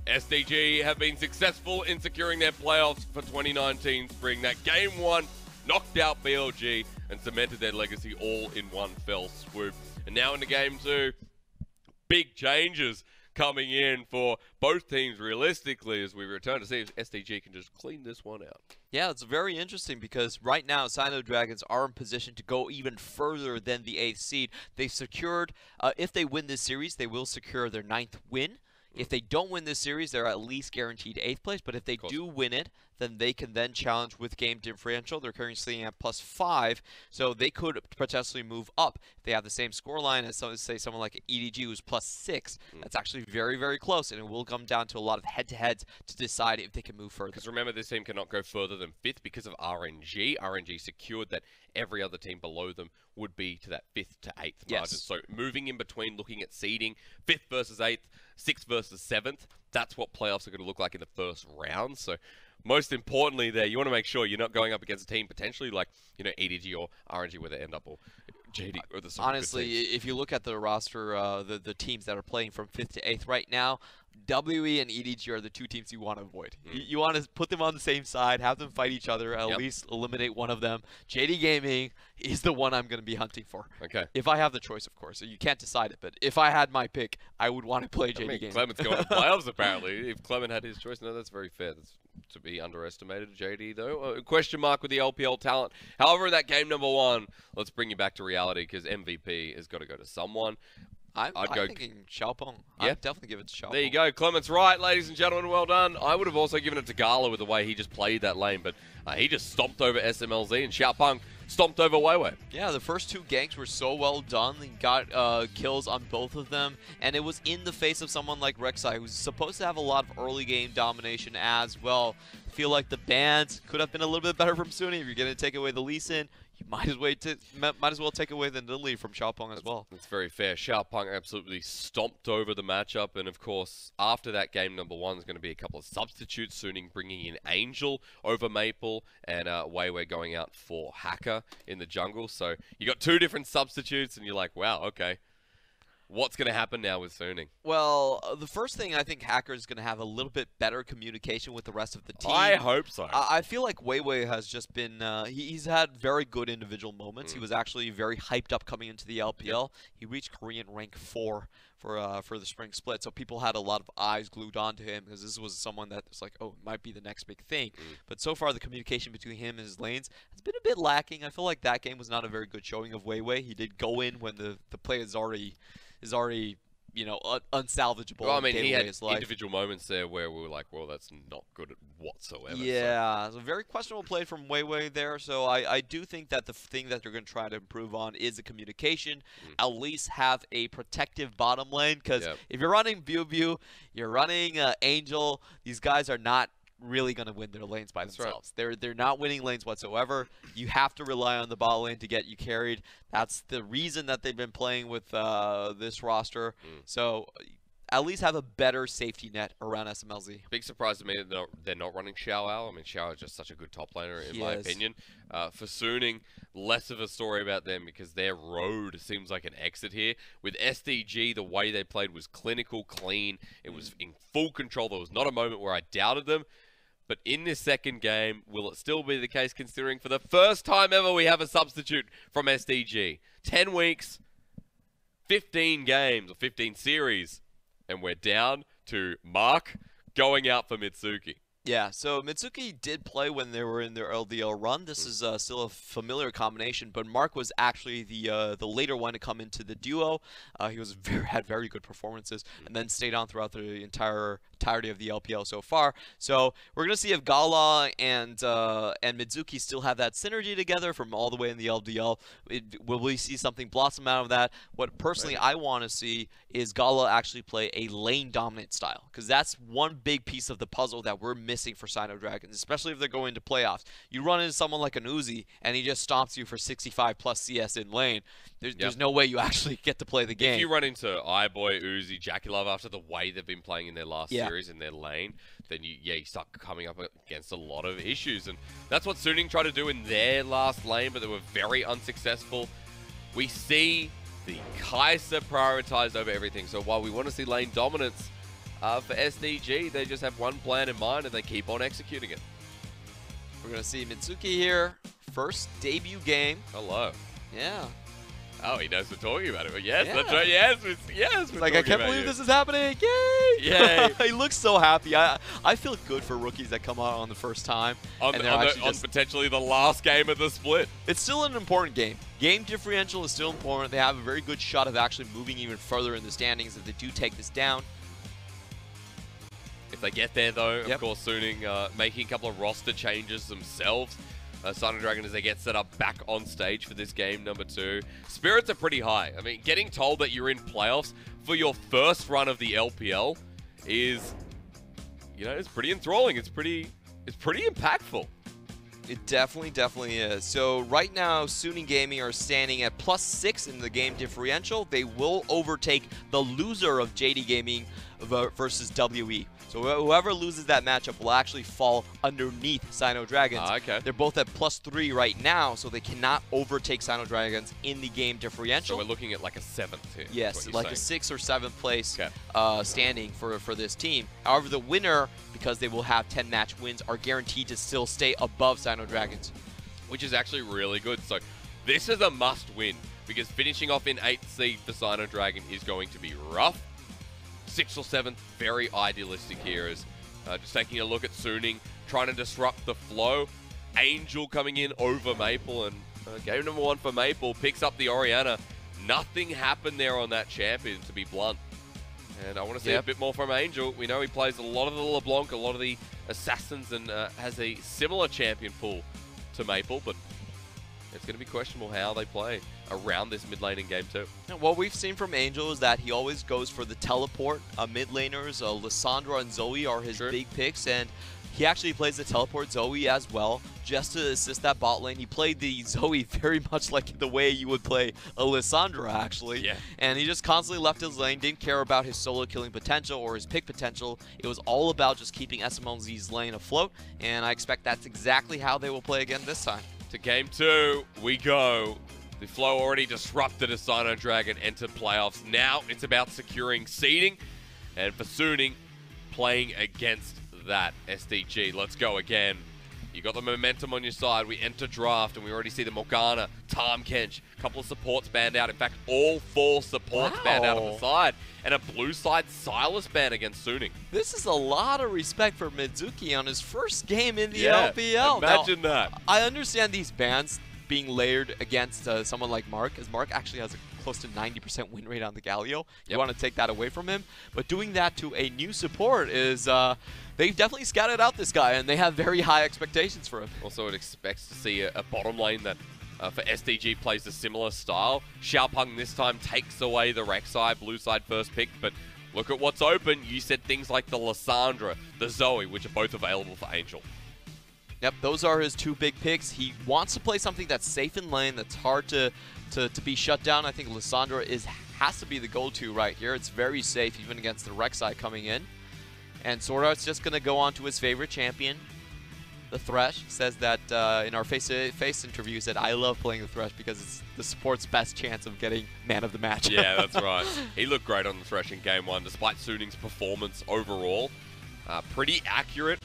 SDG have been successful in securing their playoffs for 2019 spring. That game 1 knocked out BLG and cemented their legacy all in one fell swoop. And now into game 2, big changes coming in for both teams realistically as we return to see if SDG can just clean this one out. Yeah, it's very interesting because right now SinoDragons are in position to go even further than the 8th seed. They've secured, if they win this series, they will secure their 9th win. If they don't win this series, they're at least guaranteed 8th place. But if they do win it, then they can then challenge with game differential. They're currently sitting at +5, so they could potentially move up. If they have the same scoreline as, say, someone like EDG who's +6, that's actually very, very close, and it will come down to a lot of head-to-heads to decide if they can move further. Because remember, this team cannot go further than 5th because of RNG. RNG secured that every other team below them would be to that 5th to 8th margin. So moving in between, looking at seeding, 5th versus 8th, 6th versus 7th, that's what playoffs are going to look like in the first round. So most importantly there, you want to make sure you're not going up against a team potentially like, you know, EDG or RNG where they end up, or JD or the honestly, if you look at the roster, the teams that are playing from 5th to 8th right now, WE and EDG are the 2 teams you want to avoid. You want to put them on the same side, have them fight each other, at least eliminate one of them. JD Gaming is the one I'm going to be hunting for. Okay. If I have the choice, of course. You can't decide it, but if I had my pick, I would want to play JD Gaming. Clement's going to playoffs apparently. If Clement had his choice, no, that's very fair. That's to be underestimated. JD though, question mark with the LPL talent. However, in that game number 1, let's bring you back to reality because MVP has got to go to someone. I'm thinking Xiaopeng. Yeah? I'd definitely give it to Xiaopeng. There you go. Clement's right, ladies and gentlemen. Well done. I would have also given it to GALA with the way he just played that lane, but he just stomped over SMLZ, and Xiaopeng stomped over Weiwei. Yeah, the first 2 ganks were so well done. He got kills on both of them, and it was in the face of someone like Rek'Sai, who's supposed to have a lot of early game domination as well. I feel like the bans could have been a little bit better from Suni. If you're going to take away the Lee Sin, you might as well take away the Lily from Xiaopeng as well. That's very fair. Xiaopeng absolutely stomped over the matchup, and of course, after that game number 1 is going to be a couple of substitutes. Suning bringing in Angel over Maple, and Weiwei going out for Hacker in the jungle. So you got 2 different substitutes, and you're like, wow, okay. What's going to happen now with Suning? Well, the first thing, I think Hacker is going to have a little bit better communication with the rest of the team. I hope so. I feel like Weiwei has just been, he's had very good individual moments. He was actually very hyped up coming into the LPL. He reached Korean rank 4 for the spring split, so people had a lot of eyes glued onto him because this was someone that was like, oh, it might be the next big thing. But so far, the communication between him and his lanes has been a bit lacking. I feel like that game was not a very good showing of Weiwei. He did go in when the play is already, you know, unsalvageable. Well, I mean, he had individual moments there where we were like, well, that's not good whatsoever. Yeah, so very questionable play from Weiwei there. So I do think that the thing that they're going to try to improve on is the communication. At least have a protective bottom lane, because if you're running Biubiu, you're running Angel, these guys are not really going to win their lanes by themselves. They're not winning lanes whatsoever. You have to rely on the bot lane to get you carried. That's the reason that they've been playing with this roster. So at least have a better safety net around SMLZ. Big surprise to me that they're not running Xiao. I mean, Xiao is just such a good top laner in my opinion. For Suning, less of a story about them because their road seems like an exit here. With SDG, the way they played was clinical, clean. It was in full control. There was not a moment where I doubted them. But in this second game, will it still be the case considering for the first time ever we have a substitute from SDG? 10 weeks, 15 games, or 15 series, and we're down to Mark going out for Mitsuki. Yeah, so Mitsuki did play when they were in their LDL run. This is still a familiar combination, but Mark was actually the later one to come into the duo. He was had very good performances, and then stayed on throughout the entirety of the LPL so far. So we're gonna see if GALA and Mitsuki still have that synergy together from all the way in the LDL. Will we see something blossom out of that? What personally I want to see is GALA actually play a lane dominant style, because that's one big piece of the puzzle that we're missing for SinoDragons, especially if they're going to playoffs. You run into someone like an Uzi, and he just stomps you for 65 plus CS in lane. There's no way you actually get to play the game. If you run into iBoy, Uzi, Jackie Love after the way they've been playing in their last series in their lane, then you start coming up against a lot of issues. And that's what Suning tried to do in their last lane, but they were very unsuccessful. We see the Kai'Sa prioritized over everything. So while we want to see lane dominance, For SDG, they just have one plan in mind and they keep on executing it. We're going to see Mitsuki here. First debut game. Hello. Yeah. Oh, he knows we're talking about it. But yes, Yeah. that's right. Yes, yes. We're Like, I can't believe this is happening. Yay! Yay! He looks so happy. I feel good for rookies that come out on the first time. On potentially the last game of the split. It's still an important game. Game differential is still important. They have a very good shot of actually moving even further in the standings if they do take this down. If they get there, though, of course, Suning making a couple of roster changes themselves. SinoDragon as they get set up back on stage for this game number 2. Spirits are pretty high. I mean, getting told that you're in playoffs for your first run of the LPL is, you know, it's pretty enthralling. It's pretty impactful. It definitely is. So right now, Suning Gaming are standing at +6 in the game differential. They will overtake the loser of JD Gaming versus WE. So whoever loses that matchup will actually fall underneath SinoDragons. Okay. They're both at +3 right now, so they cannot overtake SinoDragons in the game differential. So we're looking at like a 7th here. Yes, like a 6th or 7th place okay. Standing for this team. However, the winner, because they will have 10 match wins, are guaranteed to still stay above SinoDragons. Which is actually really good. So this is a must win, because finishing off in 8th seed for SinoDragon is going to be rough. 6th or 7th, very idealistic here. As just taking a look at Suning, trying to disrupt the flow. Angel coming in over Maple, and game number 1 for Maple picks up the Orianna. Nothing happened there on that champion, to be blunt. And I want to see a bit more from Angel. We know he plays a lot of the LeBlanc, a lot of the Assassins, and has a similar champion pool to Maple, but it's going to be questionable how they play around this mid lane in game 2. And what we've seen from Angel is that he always goes for the teleport. Mid laners, Lissandra and Zoe are his big picks, and he actually plays the teleport Zoe as well, just to assist that bot lane. He played the Zoe very much like the way you would play a Lissandra, actually. Yeah. And he just constantly left his lane, didn't care about his solo killing potential or his pick potential. It was all about just keeping Smlz's lane afloat, and I expect that's exactly how they will play again this time. To game 2 we go. The flow already disrupted as SinoDragon entered playoffs. Now it's about securing seeding, and for Suning, playing against that SDG. Let's go again. You got the momentum on your side. We enter draft, and we already see the Morgana, Tahm Kench, a couple of supports banned out. In fact, all 4 supports banned out on the side, and a blue side Silas ban against Suning. This is a lot of respect for Mitsuki on his first game in the LPL. Imagine that. I understand these bans being layered against someone like Mark, as Mark actually has a close to 90% win rate on the Galio. You want to take that away from him, but doing that to a new support is they've definitely scouted out this guy, and they have very high expectations for him. Also, it expects to see a bottom lane that for SDG plays a similar style. Xiaopeng this time takes away the Rek'Sai, blue side first pick, but look at what's open. You said things like the Lissandra, the Zoe, which are both available for Angel. Yep, those are his 2 big picks. He wants to play something that's safe in lane, that's hard to be shut down. I think Lissandra has to be the go-to right here. It's very safe, even against the Rek'Sai coming in. And SwordArt's just going to go on to his favorite champion, the Thresh. Says that in our face-to-face interview, said, I love playing the Thresh because it's the support's best chance of getting man of the match. Yeah, that's right. He looked great on the Thresh in game 1, despite Suning's performance overall. Pretty accurate.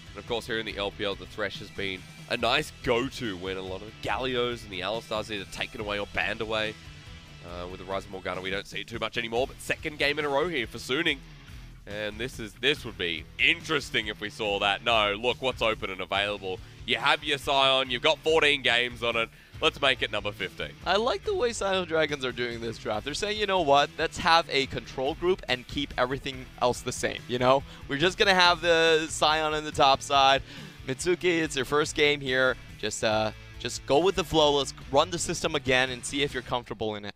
And of course, here in the LPL, the Thresh has been a nice go-to when a lot of the Galios and the Alistars either taken away or banned away. With the Rise of Morgana, we don't see it too much anymore, but second game in a row here for Suning. And this would be interesting if we saw that. No, look what's open and available. You have your Sion, you've got 14 games on it. Let's make it number 15. I like the way SinoDragons are doing this draft. They're saying, you know what, let's have a control group and keep everything else the same, you know? We're just going to have the Sion on the top side. Mitsuki, it's your first game here. Just go with the flow. Let's run the system again and see if you're comfortable in it.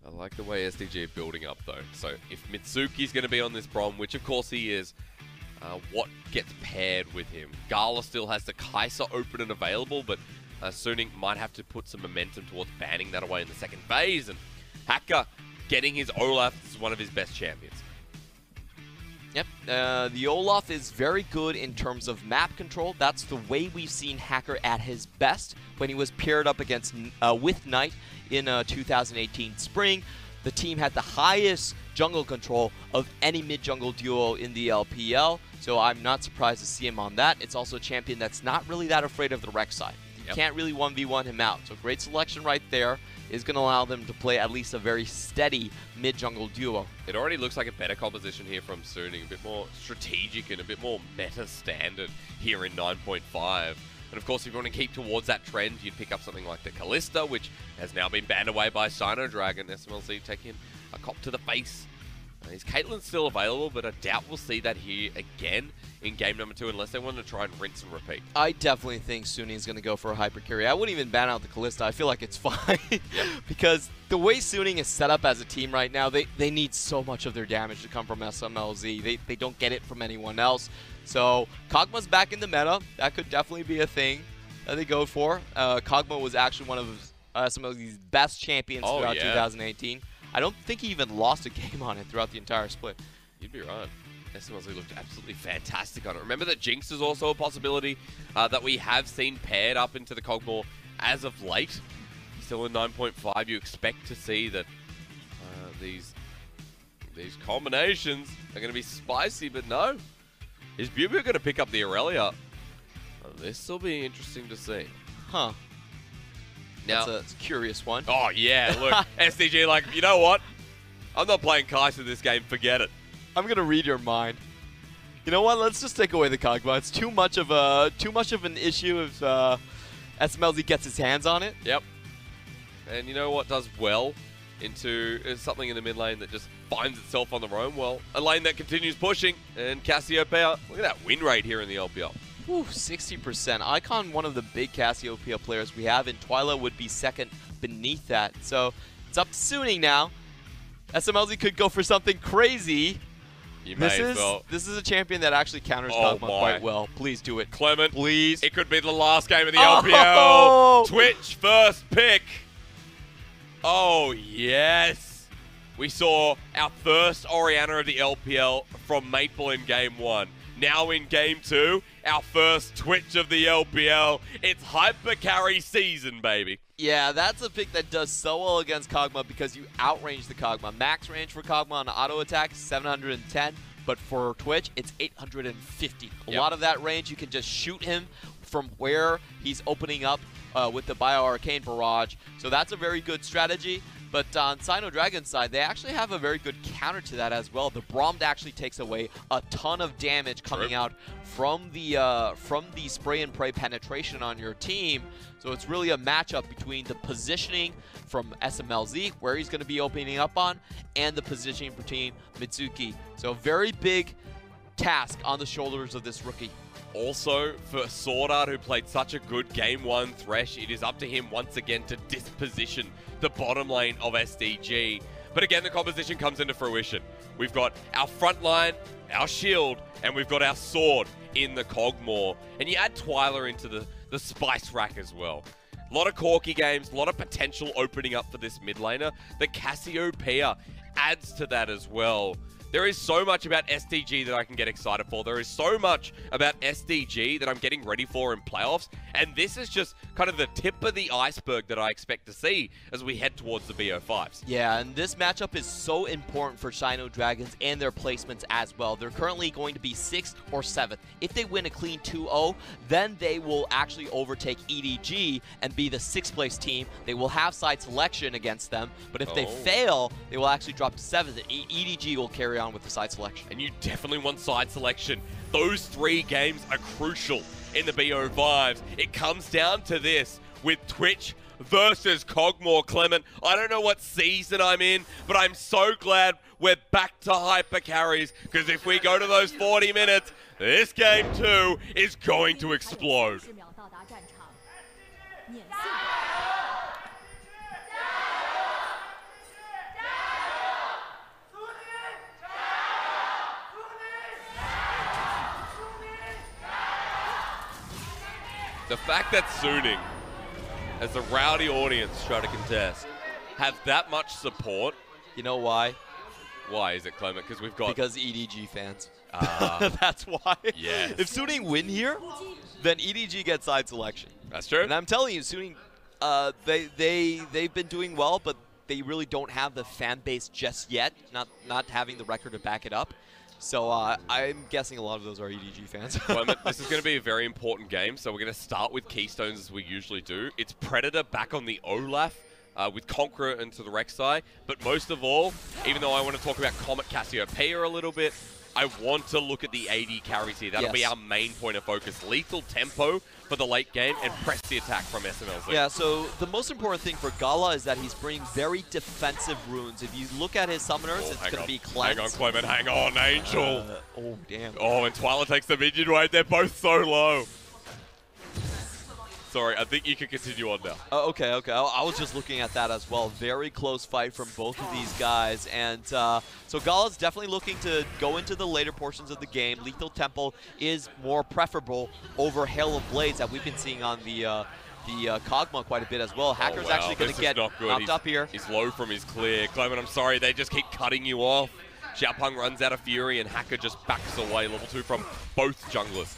I like the way SDG are building up, though. So if Mitsuki's going to be on this Braum, which of course he is, what gets paired with him? GALA still has the Kai'Sa open and available, but Suning might have to put some momentum towards banning that away in the second phase. And Hacker getting his Olaf is one of his best champions. Yep, the Olaf is very good in terms of map control. That's the way we've seen Hacker at his best when he was paired up against with Knight in 2018 spring. The team had the highest jungle control of any mid-jungle duo in the LPL, so I'm not surprised to see him on that. It's also a champion that's not really that afraid of the Rek'Sai. You can't really 1v1 him out, so great selection right there is going to allow them to play at least a very steady mid-jungle duo. It already looks like a better composition here from Suning, a bit more strategic and a bit more meta standard here in 9.5. And of course, if you want to keep towards that trend, you'd pick up something like the Kalista, which has now been banned away by SinoDragon. Smlz taking a cop to the face. Is Caitlyn still available? But I doubt we'll see that here again in game number 2 unless they want to try and rinse and repeat. I definitely think Suning's going to go for a hyper carry. I wouldn't even ban out the Kalista. I feel like it's fine. Because the way Suning is set up as a team right now, they need so much of their damage to come from Smlz. They don't get it from anyone else. So Kog'Maw's back in the meta. That could definitely be a thing that they go for. Kog'Maw was actually one of Smlz's best champions throughout 2018. I don't think he even lost a game on it throughout the entire split. You'd be right. Smlz looked absolutely fantastic on it. Remember that Jinx is also a possibility that we have seen paired up into the Kog'Maw as of late. Still in 9.5, you expect to see that these combinations are going to be spicy, but no. Is Biubiu going to pick up the Irelia? This will be interesting to see. Huh. Now, that's a curious one. Oh, yeah. Look, SDG like, you know what? I'm not playing Kai'Sa this game. Forget it. I'm going to read your mind. You know what? Let's just take away the Kog'Maw. It's too much of an issue if Smlz gets his hands on it. Yep. And you know what does well into something in the mid lane that just finds itself on the roam? Well, a lane that continues pushing. And Cassiopeia, look at that win rate here in the LPL. Ooh, 60%. Icon, one of the big Cassiopeia players we have, and Twila would be second beneath that. So it's up to Suning now. Smlz could go for something crazy. This is a champion that actually counters Kog'Maw quite well. Please do it. Clement, please. It could be the last game of the LPL. Twitch first pick. Oh, yes. We saw our first Orianna of the LPL from Maple in game 1. Now in game 2, our first Twitch of the LPL. It's hyper carry season, baby. Yeah, that's a pick that does so well against Kog'Maw because you outrange the Kog'Maw. Max range for Kog'Maw on auto attack is 710, but for Twitch, it's 850. A lot of that range, you can just shoot him from where he's opening up with the Bio-Arcane Barrage. So that's a very good strategy. But on SinoDragon's side, they actually have a very good counter to that as well. The Braum actually takes away a ton of damage coming out from the spray and pray penetration on your team. So it's really a matchup between the positioning from Smlz, where he's going to be opening up on, and the positioning between Mitsuki. So very big task on the shoulders of this rookie. Also, for SwordArT, who played such a good Game 1 Thresh, it is up to him once again to disposition the bottom lane of SDG. But again, the composition comes into fruition. We've got our front line, our shield, and we've got our sword in the Kog'Maw. And you add Twila into the spice rack as well. A lot of corky games, a lot of potential opening up for this mid laner. The Cassiopeia adds to that as well. There is so much about SDG that I can get excited for. There is so much about SDG that I'm getting ready for in playoffs. And this is just kind of the tip of the iceberg that I expect to see as we head towards the BO5s. Yeah, and this matchup is so important for SinoDragons and their placements as well. They're currently going to be 6th or 7th. If they win a clean 2-0, then they will actually overtake EDG and be the 6th place team. They will have side selection against them. But if they fail, they will actually drop to 7th. EDG will carry on with the side selection. And you definitely want side selection. Those 3 games are crucial in the BO5s. It comes down to this with Twitch versus Kog'Maw. Clement, I don't know what season I'm in, but I'm so glad we're back to hyper carries, because if we go to those 40 minutes, this game 2 is going to explode. The fact that Suning, as a rowdy audience try to contest, have that much support. You know why? Why is it, Clement? Because we've got... Because EDG fans. That's why. Yes. If Suning win here, then EDG gets side selection. That's true. And I'm telling you, Suning, they've been doing well, but they really don't have the fan base just yet, not having the record to back it up. So I'm guessing a lot of those are EDG fans. Well, this is going to be a very important game, so we're going to start with Keystones as we usually do. It's Predator back on the Olaf with Conqueror into the Rek'Sai, but most of all, even though I want to talk about Comet Cassiopeia a little bit, I want to look at the AD carries here. That'll be our main point of focus. Lethal tempo for the late game and press the attack from SMLZ. Yeah, so the most important thing for GALA is that he's bringing very defensive runes. If you look at his summoners, it's going to be Cleanse. Hang on, Clement, hang on, Angel. Oh, damn. Oh, and Twila takes the minion wave. They're both so low. Sorry, I think you can continue on now. Okay. I was just looking at that as well. Very close fight from both of these guys. And so GALA's definitely looking to go into the later portions of the game. Lethal Tempo is more preferable over Hail of Blades that we've been seeing on the Kog'Maw quite a bit as well. Hacker's actually going to get knocked up here. He's low from his clear. Clement, I'm sorry, they just keep cutting you off. Xiaopeng runs out of fury and Hacker just backs away. Level 2 from both junglers.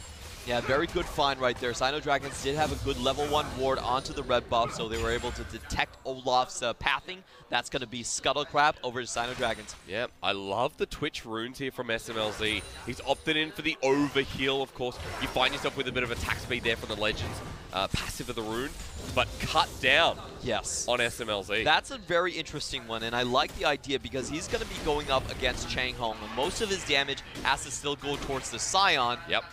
Yeah, very good find right there. SinoDragons did have a good level 1 ward onto the red buff, so they were able to detect Olaf's pathing. That's going to be Scuttlecrab over to SinoDragons. Yeah, I love the Twitch runes here from SMLZ. He's opted in for the overheal, of course. You find yourself with a bit of attack speed there from the Legends. Passive of the rune, but cut down on SMLZ. That's a very interesting one, and I like the idea because he's going to be going up against Changhong. Most of his damage has to still go towards the Sion. Yep.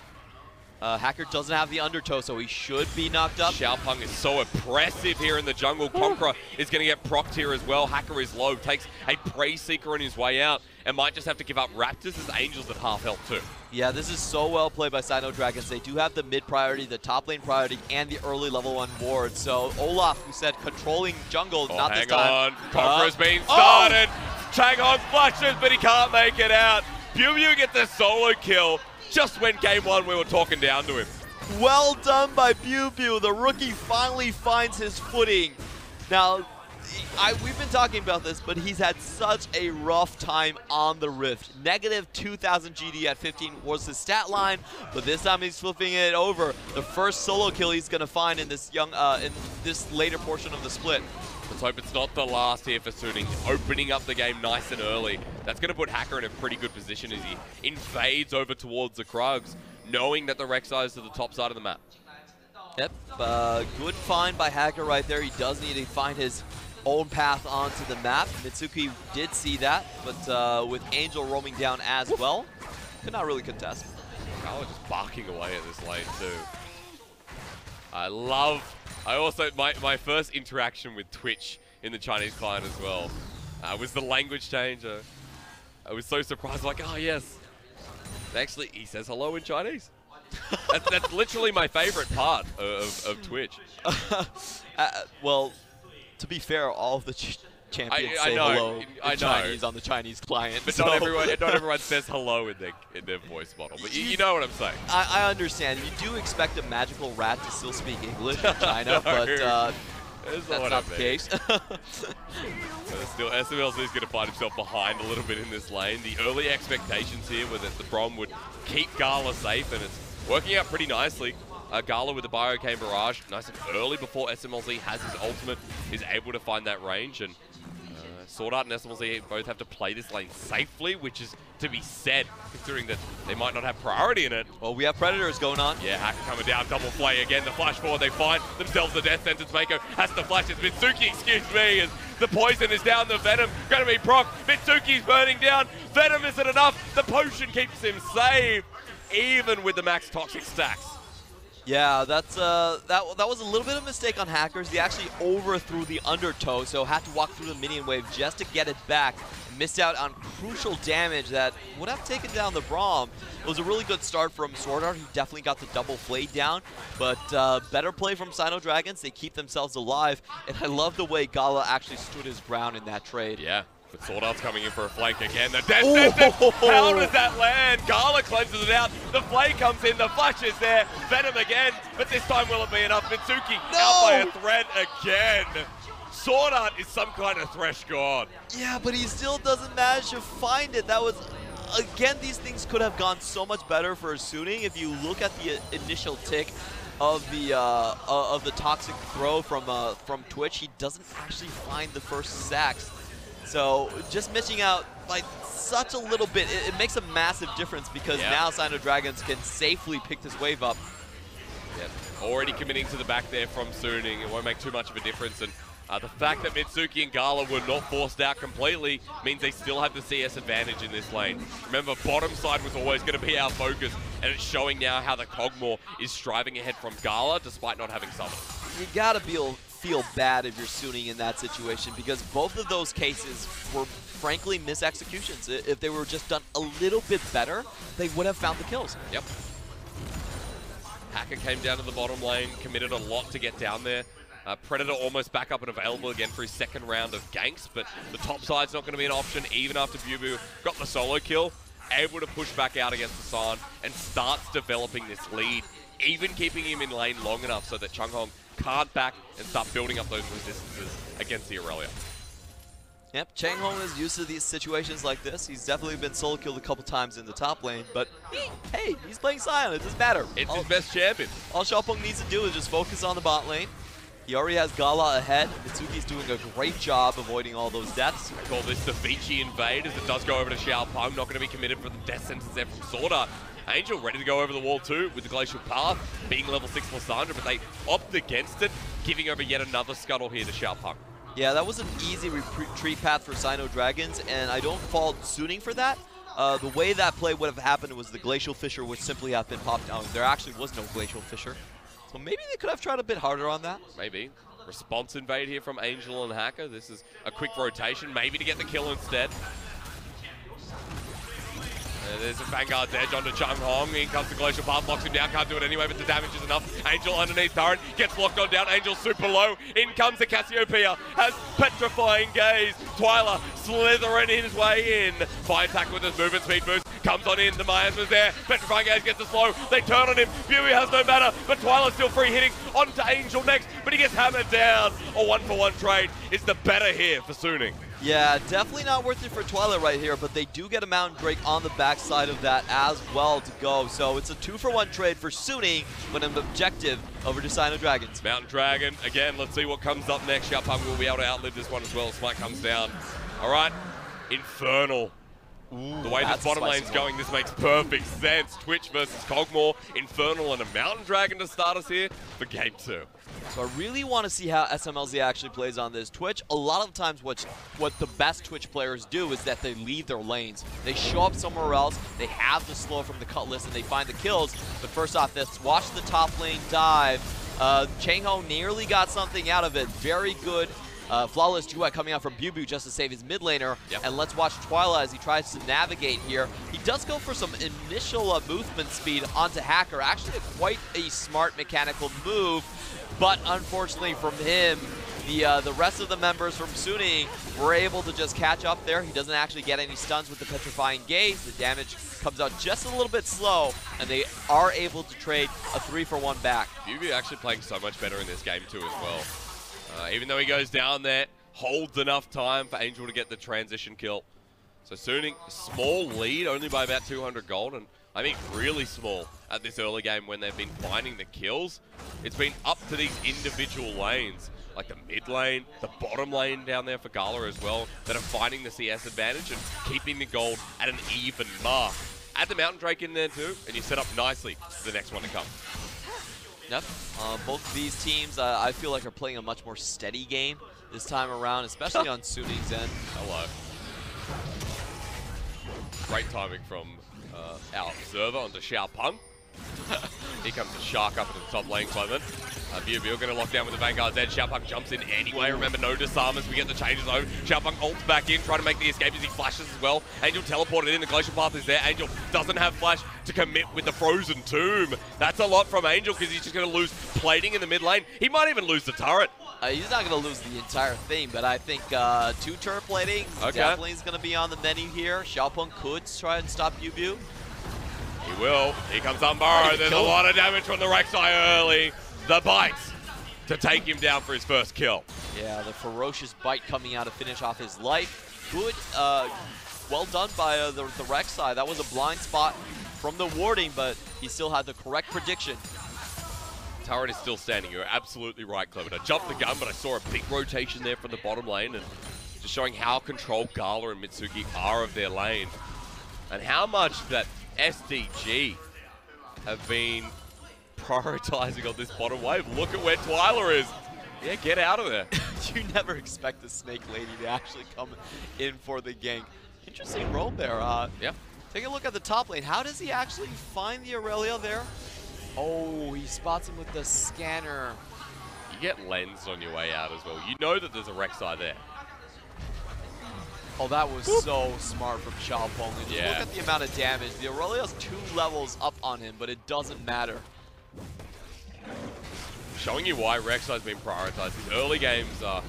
Hacker doesn't have the undertow, so he should be knocked up. Xiaopeng is so oppressive here in the jungle. Conqueror is going to get procced here as well. Hacker is low, takes a Prey Seeker on his way out, and might just have to give up Raptors as Angel's at half health too. Yeah, this is so well played by SinoDragons. They do have the mid priority, the top lane priority, and the early level 1 ward. So Olaf, who said controlling jungle, not this time. Hang on, Conqueror's being started. Changhong flashes, but he can't make it out. Biubiu gets the solo kill. Just when game 1 we were talking down to him. Well done by Biubiu. The rookie finally finds his footing. Now, we've been talking about this, but he's had such a rough time on the Rift. Negative 2,000 GD at 15 was his stat line, but this time he's flipping it over. The first solo kill he's going to find in this in this later portion of the split. Let's hope it's not the last here for Suning. Opening up the game nice and early. That's going to put Hacker in a pretty good position as he invades over towards the Krugs, knowing that the Rek'Sai is to the top side of the map. Yep, good find by Hacker right there. He does need to find his own path onto the map. Mitsuki did see that, but with Angel roaming down as well, could not really contest. GALA just barking away at this lane too. I also, my first interaction with Twitch in the Chinese client as well was the language changer. I was so surprised, like, oh yes. Actually, he says hello in Chinese. That's literally my favorite part of Twitch. Well, to be fair, all of the champions say hello in Chinese on the Chinese client. But not everyone says hello in their voice model. But you know what I'm saying. I understand. You do expect a magical rat to still speak English in China, but that's not the case. Still, SMLZ is going to find himself behind a little bit in this lane. The early expectations here were that the Braum would keep GALA safe, and it's working out pretty nicely. GALA with the Biocane Barrage, nice and early before SMLZ has his ultimate, is able to find that range, and SwordArT and SMLZ both have to play this lane safely, which is to be said, considering that they might not have priority in it. Well, we have Predators going on. Yeah, Hacker coming down, double play again, the flash forward, they find themselves the death sentence. Mako has to flash as Mitsuki, excuse me, as the poison is down, the Venom going to be proc. Mitsuki's burning down, Venom isn't enough, the potion keeps him safe, even with the max toxic stacks. Yeah, that was a little bit of a mistake on Hackers. He actually overthrew the undertow, so had to walk through the minion wave just to get it back. Missed out on crucial damage that would have taken down the Braum. It was a really good start from SwordArT. He definitely got the double flayed down, but better play from SinoDragons. They keep themselves alive, and I love the way GALA actually stood his ground in that trade. Yeah. But SwordArT's coming in for a flank again. The death sentence! How does that land? GALA cleanses it out. The flame comes in. The flash is there. Venom again. But this time will it be enough? Mitsuki out by a thread again. SwordArT is some kind of Thresh god. Yeah, but he still doesn't manage to find it. That was... Again, these things could have gone so much better for Suning. If you look at the initial tick, of the toxic throw from Twitch, he doesn't actually find the first sacks. So just missing out by such a little bit, it makes a massive difference because now SinoDragons can safely pick this wave up. Yep. Already committing to the back there from Suning. It won't make too much of a difference. And the fact that Mitsuki and GALA were not forced out completely means they still have the CS advantage in this lane. Remember, bottom side was always going to be our focus, and it's showing now how the Kog'Maw is striving ahead from GALA despite not having summon. You gotta feel bad if you're Suning in that situation because both of those cases were frankly mis-executions. If they were just done a little bit better, they would have found the kills. Yep. Hacker came down to the bottom lane, committed a lot to get down there. Predator almost back up and available again for his second round of ganks, but the top side's not going to be an option even after Biubiu got the solo kill, able to push back out against the Sion and starts developing this lead, even keeping him in lane long enough so that Changhong can't back and start building up those resistances against the Irelia. Yep, Changhong is used to these situations like this. He's definitely been solo killed a couple times in the top lane, but hey, he's playing Sion. It doesn't matter. It's his best champion. All Xiaopeng needs to do is just focus on the bot lane. He already has GALA ahead. Mitsuki's doing a great job avoiding all those deaths. I call this the Vici invade as it does go over to Xiaopeng. Not going to be committed for the death sentence there from SwordArT. Angel ready to go over the wall too with the Glacial Path being level 6 Lissandra, but they opt against it, giving over yet another scuttle here to Xiaopeng. Yeah, that was an easy retreat path for SinoDragons, and I don't fault Suning for that. The way that play would have happened was the Glacial Fissure would simply have been popped down. There actually was no Glacial Fissure. So maybe they could have tried a bit harder on that. Maybe. Response invade here from Angel and Hacker. This is a quick rotation, maybe to get the kill instead. There's a Vanguard's edge onto Changhong. In comes the Glacial Path, locks him down, can't do it anyway, but the damage is enough. Angel underneath turret, gets locked on down. Angel super low. In comes the Cassiopeia, has Petrifying Gaze. Twila slithering his way in. Fine attack with his movement speed boost. Comes on in, the miasma's there. Petrifying Gaze gets the slow. They turn on him. Biubiu has no matter, but Twila's still free hitting onto Angel next, but he gets hammered down. A 1-for-1 trade is the better here for Suning. Yeah, definitely not worth it for Twila right here, but they do get a Mountain Drake on the backside of that as well to go. So it's a 2-for-1 trade for Suning, but an objective over to SinoDragons. Mountain Dragon, again, let's see what comes up next. Xiaopeng will be able to outlive this one as well. Smite comes down. All right, Infernal. Ooh, the way this bottom lane's going, this makes perfect sense. Twitch versus Kog'Maw, Infernal, and a Mountain Dragon to start us here for Game 2. So I really want to see how Smlz actually plays on this. Twitch, a lot of times what the best Twitch players do is that they leave their lanes. They show up somewhere else, they have the slow from the Cutlass, and they find the kills. But first off, let's watch the top lane dive. Changhong nearly got something out of it. Very good. Flawless duet coming out from Biubiu just to save his mid laner. Yep. And let's watch Twila as he tries to navigate here. He does go for some initial movement speed onto Hacker. Actually quite a smart mechanical move. But unfortunately from him, the rest of the members from Suning were able to just catch up there. He doesn't actually get any stuns with the Petrifying Gaze. The damage comes out just a little bit slow, and they are able to trade a 3-for-1 back. Biubiu actually playing so much better in this game too as well. Even though he goes down there, holds enough time for Angel to get the transition kill. So Suning, small lead, only by about 200 gold, and I mean really small at this early game when they've been finding the kills. It's been up to these individual lanes, like the mid lane, the bottom lane down there for GALA as well, that are finding the CS advantage and keeping the gold at an even mark. Add the Mountain Drake in there too, and you set up nicely for the next one to come. Yep. Both of these teams, I feel like, are playing a much more steady game this time around, especially on Suning's end. Hello. Great timing from our observer onto Xiaopeng. Here comes the Shark up into the top lane climate. Biubiu going to lock down with the Vanguard's edge. Xiaopeng jumps in anyway. Remember, no disarm as we get the changes over. Xiaopeng ults back in, trying to make the escape as he flashes as well. Angel teleported in. The Glacial Path is there. Angel doesn't have flash to commit with the Frozen Tomb. That's a lot from Angel because he's just going to lose plating in the mid lane. He might even lose the turret. He's not going to lose the entire thing, but I think 2 turret plating definitely is going to be on the menu here. Xiaopeng could try and stop Biubiu. He will. Here comes Umbaro. There's a lot of damage from the Rek'Sai early. The bite to take him down for his first kill. Yeah, the ferocious bite coming out to finish off his life. Good, well done by the Rek'Sai. That was a blind spot from the warding, but he still had the correct prediction. turret is still standing. You're absolutely right, Clever. I jumped the gun, but I saw a big rotation there from the bottom lane, and just showing how controlled GALA and Mitsuki are of their lane, and how much that SDG have been prioritizing on this bottom wave. Look at where Twila is. Yeah, get out of there. You never expect the Snake Lady to actually come in for the gank. Interesting roam there. Yeah. Take a look at the top lane. How does he actually find the Irelia there? Oh, he spots him with the scanner. You get lensed on your way out as well. You know that there's a Rek'Sai there. Oh, that was so smart from Xiaopeng. And just look at the amount of damage. The Irelia's 2 levels up on him, but it doesn't matter. Showing you why Rek'Sai's been prioritized. These early games are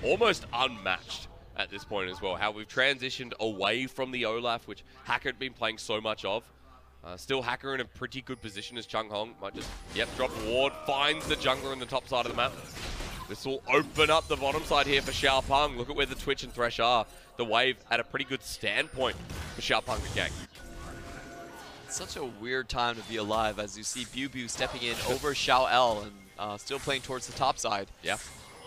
almost unmatched at this point as well. How we've transitioned away from the Olaf, which Hacker had been playing so much of. Still Hacker in a pretty good position as Changhong might just, drop the ward, finds the jungler in the top side of the map. This will open up the bottom side here for Xiaopeng. Look at where the Twitch and Thresh are. The wave at a pretty good standpoint for Xiaopeng to gank. It's such a weird time to be alive as you see Biubiu stepping in over Xiao and still playing towards the top side. Yeah.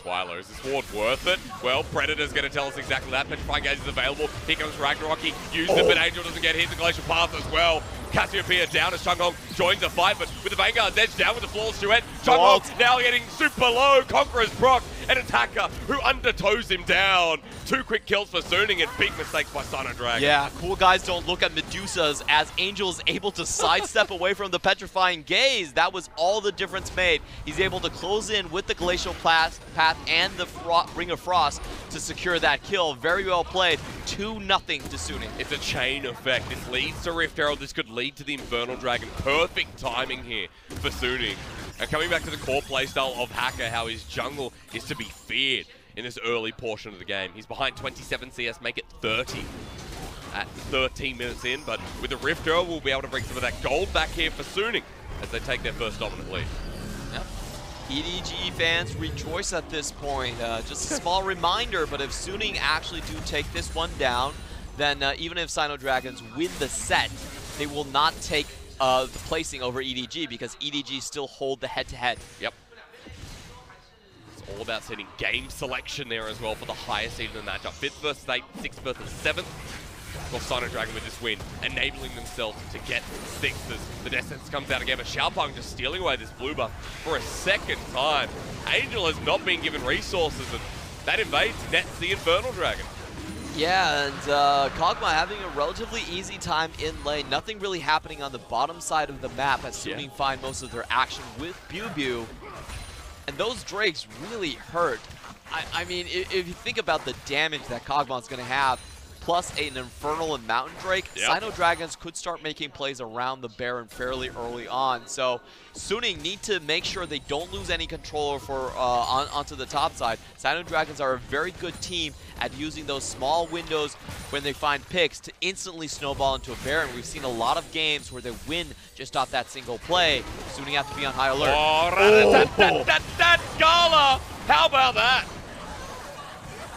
Twila, is this ward worth it? Well, Predator's going to tell us exactly that. Petrifying Gaze is available. Here comes Ragnarok. He uses it, but Angel doesn't get hit. The Glacial Path as well. Cassiopeia down as Changhong joins the fight, but with the Vanguard's edge down with the flawless duet. Changhong now getting super low. Conqueror's proc. An attacker who undertows him down. 2 quick kills for Suning and big mistakes by SinoDragon. Yeah, cool guys don't look at Medusas as Angel is able to sidestep away from the Petrifying Gaze. That was all the difference made. He's able to close in with the Glacial Path and the Ring of Frost to secure that kill. Very well played. 2-0 to Suning. It's a chain effect. This leads to Rift Herald. This could lead to the Infernal Dragon. Perfect timing here for Suning. And coming back to the core playstyle of Hacker, how his jungle is to be feared in this early portion of the game. He's behind 27 CS, make it 30 at 13 minutes in, but with the Rift Herald, we'll be able to bring some of that gold back here for Suning as they take their first dominant lead. Yep. EDG fans rejoice at this point. Just a small reminder, but if Suning actually do take this one down, then even if SinoDragons win the set, they will not take the placing over EDG because EDG still hold the head-to-head. Yep. It's all about setting game selection there as well for the highest seed in the matchup. 5th versus 8th, 6th versus 7th. Well, SinoDragon with this win, enabling themselves to get 6th as the Death Sentence comes out again. But Xiaopeng just stealing away this blue buff for a second time. Angel has not been given resources, and that invades, nets the Infernal Dragon. Yeah, and Kog'Maw having a relatively easy time in lane. Nothing really happening on the bottom side of the map as Suning find most of their action with Biubiu. And those Drakes really hurt. I mean, if you think about the damage that Kog'Maw is going to have, plus an Infernal and Mountain Drake, SinoDragons could start making plays around the Baron fairly early on. So Suning need to make sure they don't lose any control onto the top side. SinoDragons are a very good team at using those small windows when they find picks to instantly snowball into a Baron. We've seen a lot of games where they win just off that single play. Suning have to be on high alert. GALA! How about that?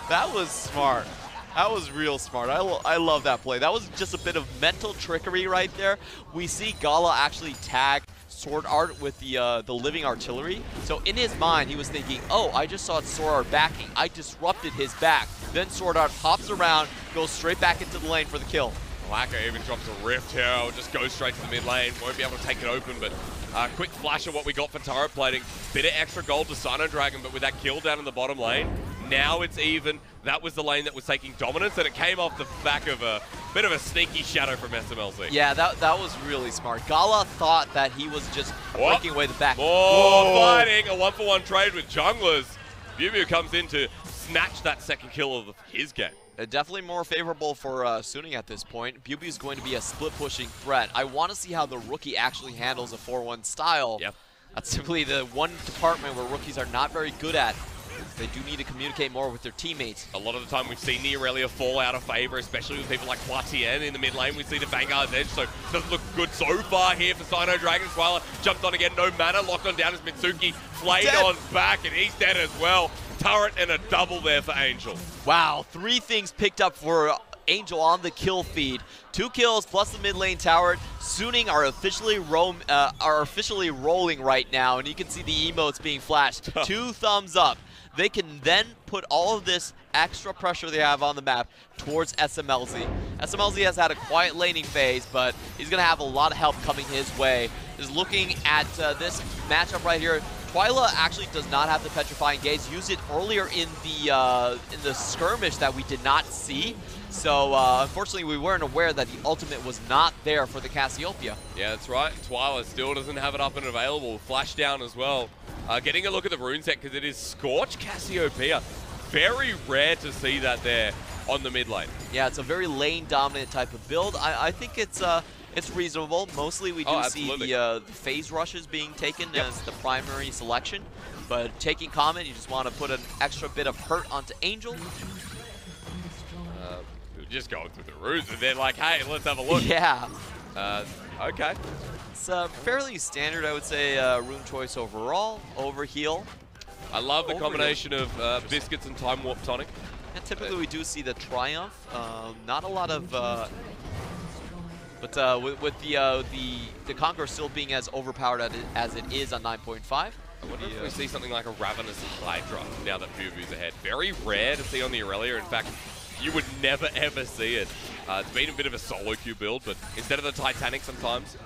That was smart. That was real smart. I love that play. That was just a bit of mental trickery right there. We see GALA actually tag SwordArT with the living artillery. So in his mind, he was thinking, oh, I just saw SwordArT backing. I disrupted his back. Then SwordArT hops around, goes straight back into the lane for the kill. Hacker even drops a Rift Herald, just goes straight to the mid lane. Won't be able to take it open, but quick flash of what we got for turret plating. Bit of extra gold to SinoDragon, but with that kill down in the bottom lane, now it's even. That was the lane that was taking dominance, and it came off the back of a bit of a sneaky shadow from Smlz. Yeah, that was really smart. GALA thought that he was just breaking away the back. More fighting, a 1-for-1 trade with junglers. Biubiu comes in to snatch that second kill of his game. Definitely more favorable for Suning at this point. Biubiu is going to be a split-pushing threat. I want to see how the rookie actually handles a 4-1 style. Yep. That's simply the one department where rookies are not very good at. They do need to communicate more with their teammates. A lot of the time we've seen the Irelia fall out of favor, especially with people like Poitiers in the mid lane. We see the Vanguard's edge, so doesn't look good so far here for SinoDragon. Twila jumped on again, no mana, locked on down as Mitsuki, flayed on back, and he's dead as well. Turret and a double there for Angel. Wow, 3 things picked up for Angel on the kill feed. 2 kills plus the mid lane tower. Suning are officially rolling right now, and you can see the emotes being flashed. 2 thumbs up. They can then put all of this extra pressure they have on the map towards Smlz. Smlz has had a quiet laning phase, but he's going to have a lot of help coming his way. Just looking at this matchup right here, Twila actually does not have the Petrifying Gaze. Used it earlier in the skirmish that we did not see. So unfortunately, we weren't aware that the ultimate was not there for the Cassiopeia. Yeah, that's right. Twila still doesn't have it up and available. Flash down as well. Getting a look at the rune set because it is Scorch Cassiopeia. Very rare to see that there on the mid lane. Yeah, it's a very lane dominant type of build. I think it's reasonable. Mostly we do see the phase rushes being taken as the primary selection. But taking comment, you just want to put an extra bit of hurt onto Angel. Just going through the runes and they're like, hey, let's have a look. Yeah. Okay. It's fairly standard, I would say, rune choice overall. Overheal. I love the combination of biscuits and time warp tonic. And typically we do see the Triumph. Not a lot of... but with the Conqueror still being as overpowered as it is on 9.5. I wonder if we see something like a Ravenous Hydra now that Biubiu's ahead. Very rare to see on the Irelia. In fact, you would never ever see it. It's been a bit of a solo queue build, but instead of the Titanic sometimes,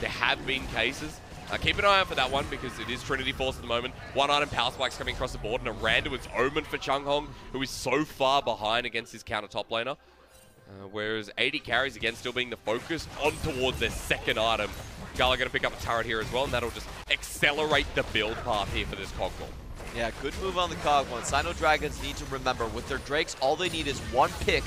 there have been cases. Keep an eye out for that one because it is Trinity Force at the moment. 1 item power spikes coming across the board and a random's Omen for Changhong, who is so far behind against his counter top laner. Whereas 80 carries again still being the focus on towards their second item. GALA going to pick up a turret here as well, and that'll just accelerate the build path here for this Kog'Maw. Yeah, good move on the Kog'Maw. SinoDragons need to remember, with their Drakes, all they need is 1 pick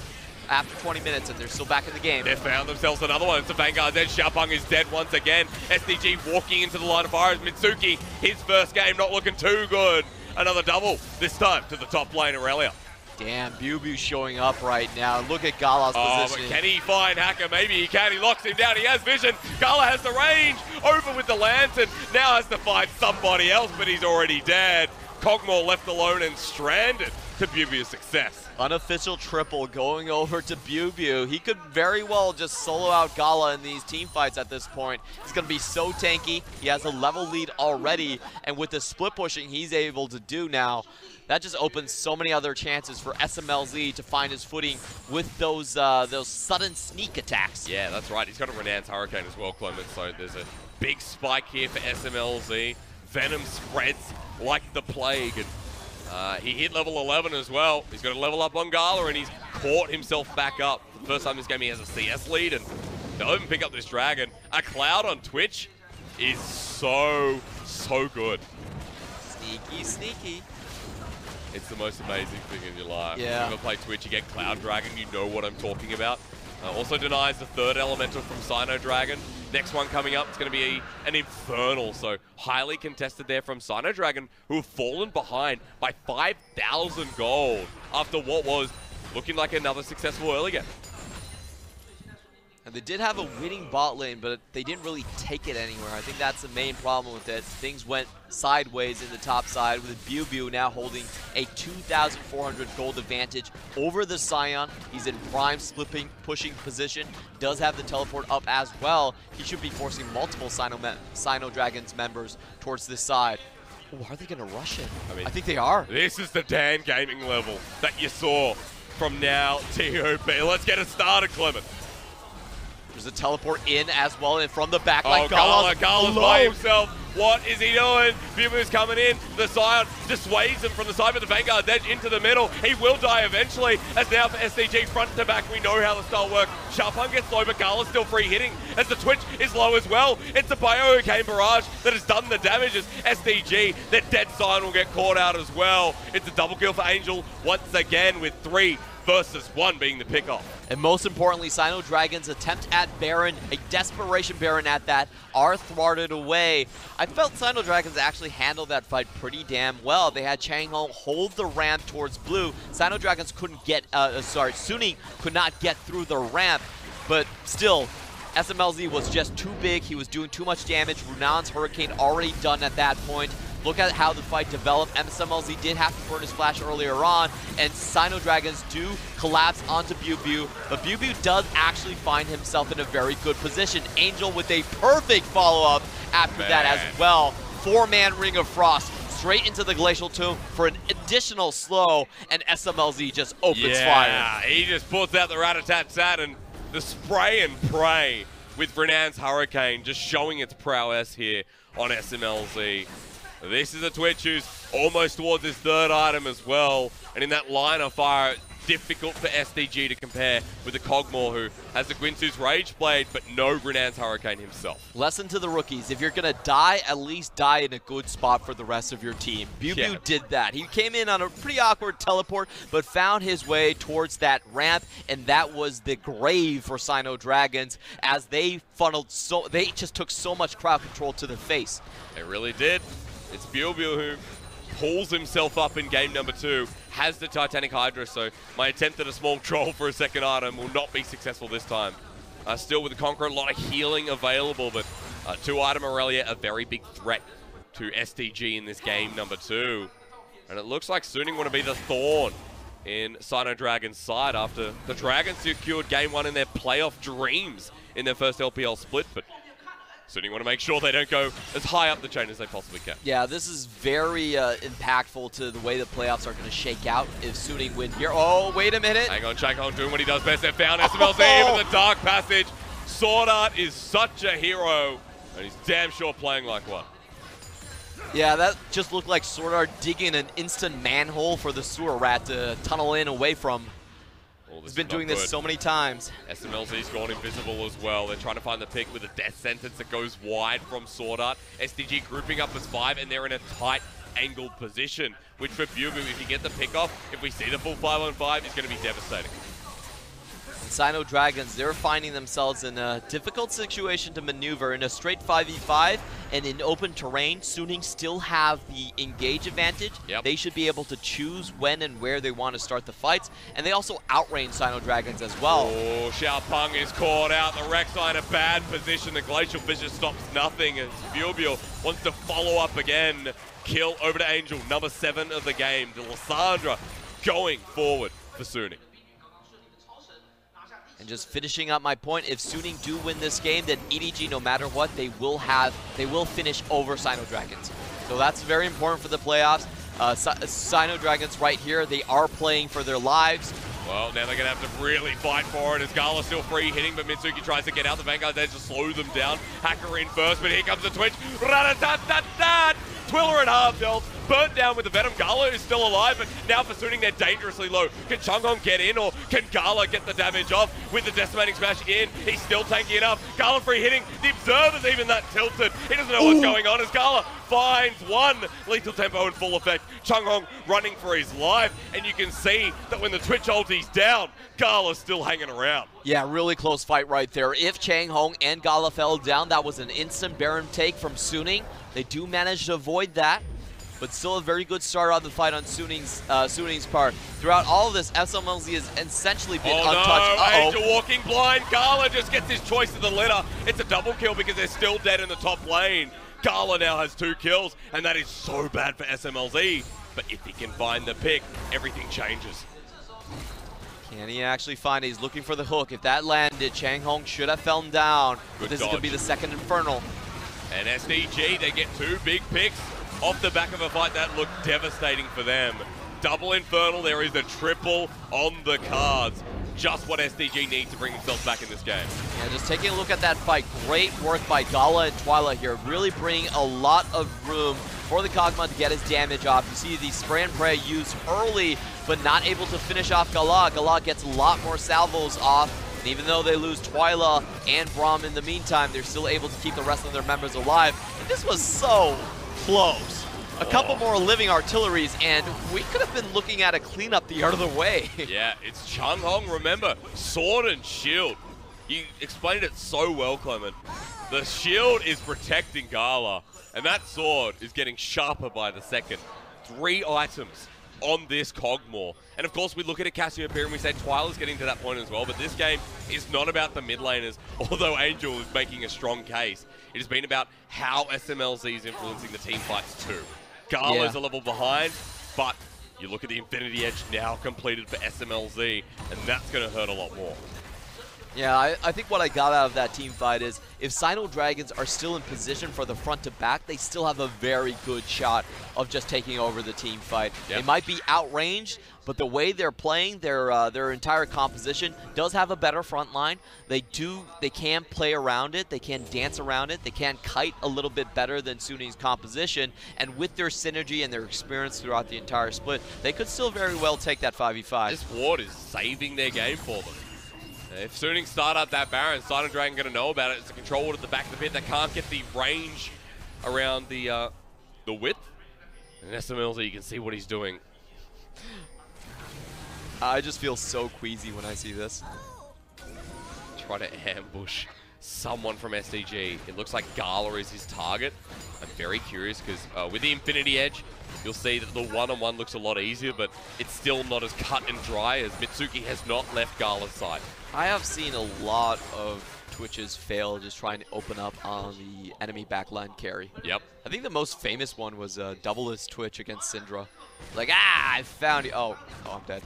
after 20 minutes, and they're still back in the game. They found themselves another one. It's a Vanguard dead. Xiaopeng is dead once again. SDG walking into the line of fire as Mitsuki, his first game not looking too good. Another double, this time to the top lane, Irelia. Damn, Biubiu showing up right now. Look at GALA's position. But can he find Hacker? Maybe he can. He locks him down. He has vision. GALA has the range. Over with the Lantern. Now has to find somebody else, but he's already dead. Kog'Maw left alone and stranded to Biubiu's success. Unofficial triple going over to Biubiu. He could very well just solo out GALA in these team fights at this point. He's going to be so tanky. He has a level lead already, and with the split pushing he's able to do now, that just opens so many other chances for Smlz to find his footing with those sudden sneak attacks. Yeah, that's right. He's got a Renan's Hurricane as well, Clement, so there's a big spike here for Smlz. Venom spreads like the plague, and he hit level 11 as well. He's got to level up on GALA, and he's caught himself back up. For the first time this game he has a CS lead, and they'll even pick up this dragon. A Cloud on Twitch is so good. Sneaky, sneaky. It's the most amazing thing in your life. Yeah. If you ever play Twitch, you get Cloud Dragon, you know what I'm talking about. Also denies the third elemental from SinoDragon. Next one coming up, it's going to be an Infernal, so highly contested there from SinoDragon, who have fallen behind by 5,000 gold after what was looking like another successful early game. And they did have a winning bot lane, but they didn't really take it anywhere. I think that's the main problem with it. Things went sideways in the top side, with Biubiu now holding a 2,400 gold advantage over the Sion. He's in prime pushing position, does have the teleport up as well. He should be forcing multiple SinoDragons members towards this side. Oh, are they going to rush it? I think they are. This is the Dan Gaming level that you saw from now TOP. Let's get it started, Clement. There's a teleport in as well, and from the back line, GALA's by himself. What is he doing? Biubiu's coming in. The Sion dissuades him from the side, but the Vanguard's edge into the middle. He will die eventually, as now for SDG front to back. We know how the style works. Xiaopeng gets low, but GALA's still free hitting, as the Twitch is low as well. It's the Biubiu barrage that has done the damage, as SDG, their dead Sion will get caught out as well. It's a double kill for Angel once again, with 3 versus 1 being the pickoff. And most importantly, SinoDragon's attempt at Baron, a desperation Baron at that, are thwarted away. I felt SinoDragons actually handled that fight pretty damn well. They had Changhong hold the ramp towards blue. SinoDragons couldn't get, Suning could not get through the ramp, but still, Smlz was just too big. He was doing too much damage. Renan's Hurricane already done at that point. look at how the fight developed. SMLZ did have to burn his flash earlier on, and SinoDragons do collapse onto Biubiu, but Biubiu does actually find himself in a very good position. Angel with a perfect follow-up after that as well. 4-man Ring of Frost straight into the Glacial Tomb for an additional slow, and SMLZ just opens fire. Yeah, he just pulls out the Rat-a-tat-tat and the spray and pray with Renan's Hurricane, just showing its prowess here on SMLZ. This is a Twitch who's almost towards his 3rd item as well, and in that line of fire, difficult for SDG to compare with the Kog'Maw, who has the Guinsoo's Rage Blade, but no Renan's Hurricane himself. Lesson to the rookies, if you're going to die, at least die in a good spot for the rest of your team. Biubiu did that. He came in on a pretty awkward teleport, but found his way towards that ramp, and that was the grave for SinoDragons as they they just took so much crowd control to the face. They really did. It's Biubiu who pulls himself up in game number 2, has the Titanic Hydra, so my attempt at a small troll for a 2nd item will not be successful this time. Still with the Conqueror, a lot of healing available, but 2-item Irelia, a very big threat to SDG in this game number 2. And it looks like Suning want to be the thorn in SinoDragon's side after the Dragons secured game 1 in their playoff dreams in their first LPL split, but Suning want to make sure they don't go as high up the chain as they possibly can. Yeah, this is very impactful to the way the playoffs are going to shake out if Suning win here. Oh, wait a minute. Hang on, Changhong doing what he does best. They found SMLZ even the Dark Passage. SwordArT is such a hero, and he's damn sure playing like one. Yeah, that just looked like SwordArT digging an instant manhole for the sewer rat to tunnel in away from. He's been doing this so many times. SMLZ's gone invisible as well. They're trying to find the pick with a death sentence that goes wide from SwordArT. SDG grouping up as 5, and they're in a tight angled position, which for Biubiu, if you get the pick off, if we see the full 5-on-5, it's going to be devastating. SinoDragons, they're finding themselves in a difficult situation to maneuver in a straight 5v5 and in open terrain. Suning still have the engage advantage. They should be able to choose when and where they want to start the fights, and they also outrange SinoDragons as well. Oh, Xiaopeng is caught out. The Rek'Sai in a bad position. The Glacial Fissure stops nothing as Biubiu wants to follow up again. Kill over to Angel, number 7 of the game. To Lissandra going forward for Suning. And just finishing up my point, if Suning do win this game, then EDG, no matter what, they will finish over SinoDragons. So that's very important for the playoffs. SinoDragons right here, they are playing for their lives. Well, now they're going to have to really fight for it as GALA still free hitting, but Mitsuki tries to get out. The Vanguard there to slow them down. Hacker in first, but here comes the Twitch. Rat-a-tat-tat-tat! Twila at half health, burnt down with the Venom. GALA is still alive, but now for Suning, they're dangerously low. Can Changhong get in, or can GALA get the damage off with the Decimating Smash in? He's still tanky enough. GALA free hitting. The Observer's even that tilted. He doesn't know what's going on as GALA finds one. Lethal Tempo in full effect. Changhong running for his life, and you can see that when the Twitch ulti's down, GALA's still hanging around. Yeah, really close fight right there. If Changhong and GALA fell down, that was an instant Baron take from Suning. They do manage to avoid that, but still a very good start on the fight on Suning's part. Throughout all of this, SMLZ has essentially been untouched. No, Angel walking blind. GALA just gets his choice of the litter. It's a double kill because they're still dead in the top lane. GALA now has 2 kills, and that is so bad for SMLZ. But if he can find the pick, everything changes. Can he actually find it? He's looking for the hook. If that landed, Changhong should have fallen down. This is going to be the second Infernal. And SDG, they get 2 big picks off the back of a fight that looked devastating for them. Double Infernal, there is a triple on the cards. Just what SDG need to bring themselves back in this game. Yeah, just taking a look at that fight. Great work by GALA and Twila here. Really bringing a lot of room for the Kog'Maw to get his damage off. You see the spray and pray used early, but not able to finish off GALA. GALA gets a lot more salvos off. And even though they lose Twila and Braum in the meantime, they're still able to keep the rest of their members alive. And this was so close. A couple more living artilleries, and we could have been looking at a cleanup the other way. Yeah, it's Changhong, remember, sword and shield. You explained it so well, Clement. The shield is protecting GALA, and that sword is getting sharper by the second. 3 items on this Kog'Maw. And of course, we look at a Cassiopeia and we say Twila's getting to that point as well, but this game is not about the mid laners, although Angel is making a strong case. It has been about how SMLZ is influencing the team fights too. GALA's a level behind, but you look at the Infinity Edge now completed for SMLZ, and that's going to hurt a lot more. Yeah, I think what I got out of that team fight is if SinoDragons are still in position for the front to back, they still have a very good shot of just taking over the team fight. Yep. They might be outranged, but the way they're playing, their entire composition does have a better front line. They can play around it, they can dance around it, they can kite a little bit better than Suning's composition, and with their synergy and their experience throughout the entire split, they could still very well take that 5v5. This ward is saving their game for them. If Suning start up that Baron, SinoDragon going to know about it. It's a control ward at the back of the pit that can't get the range around the width. And SMLZ, you can see what he's doing. I just feel so queasy when I see this. Try to ambush someone from SDG. It looks like GALA is his target. I'm very curious because with the Infinity Edge, you'll see that the one-on-one looks a lot easier, but it's still not as cut and dry as Mitsuki has not left GALA's side. I have seen a lot of Twitches fail just trying to open up on the enemy backline carry. Yep. I think the most famous one was Doubleless Twitch against Syndra. Like, I found you. Oh, I'm dead.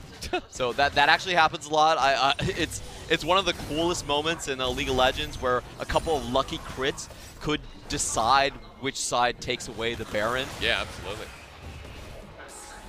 So that actually happens a lot. It's one of the coolest moments in League of Legends where a couple of lucky crits could decide which side takes away the Baron. Yeah, absolutely.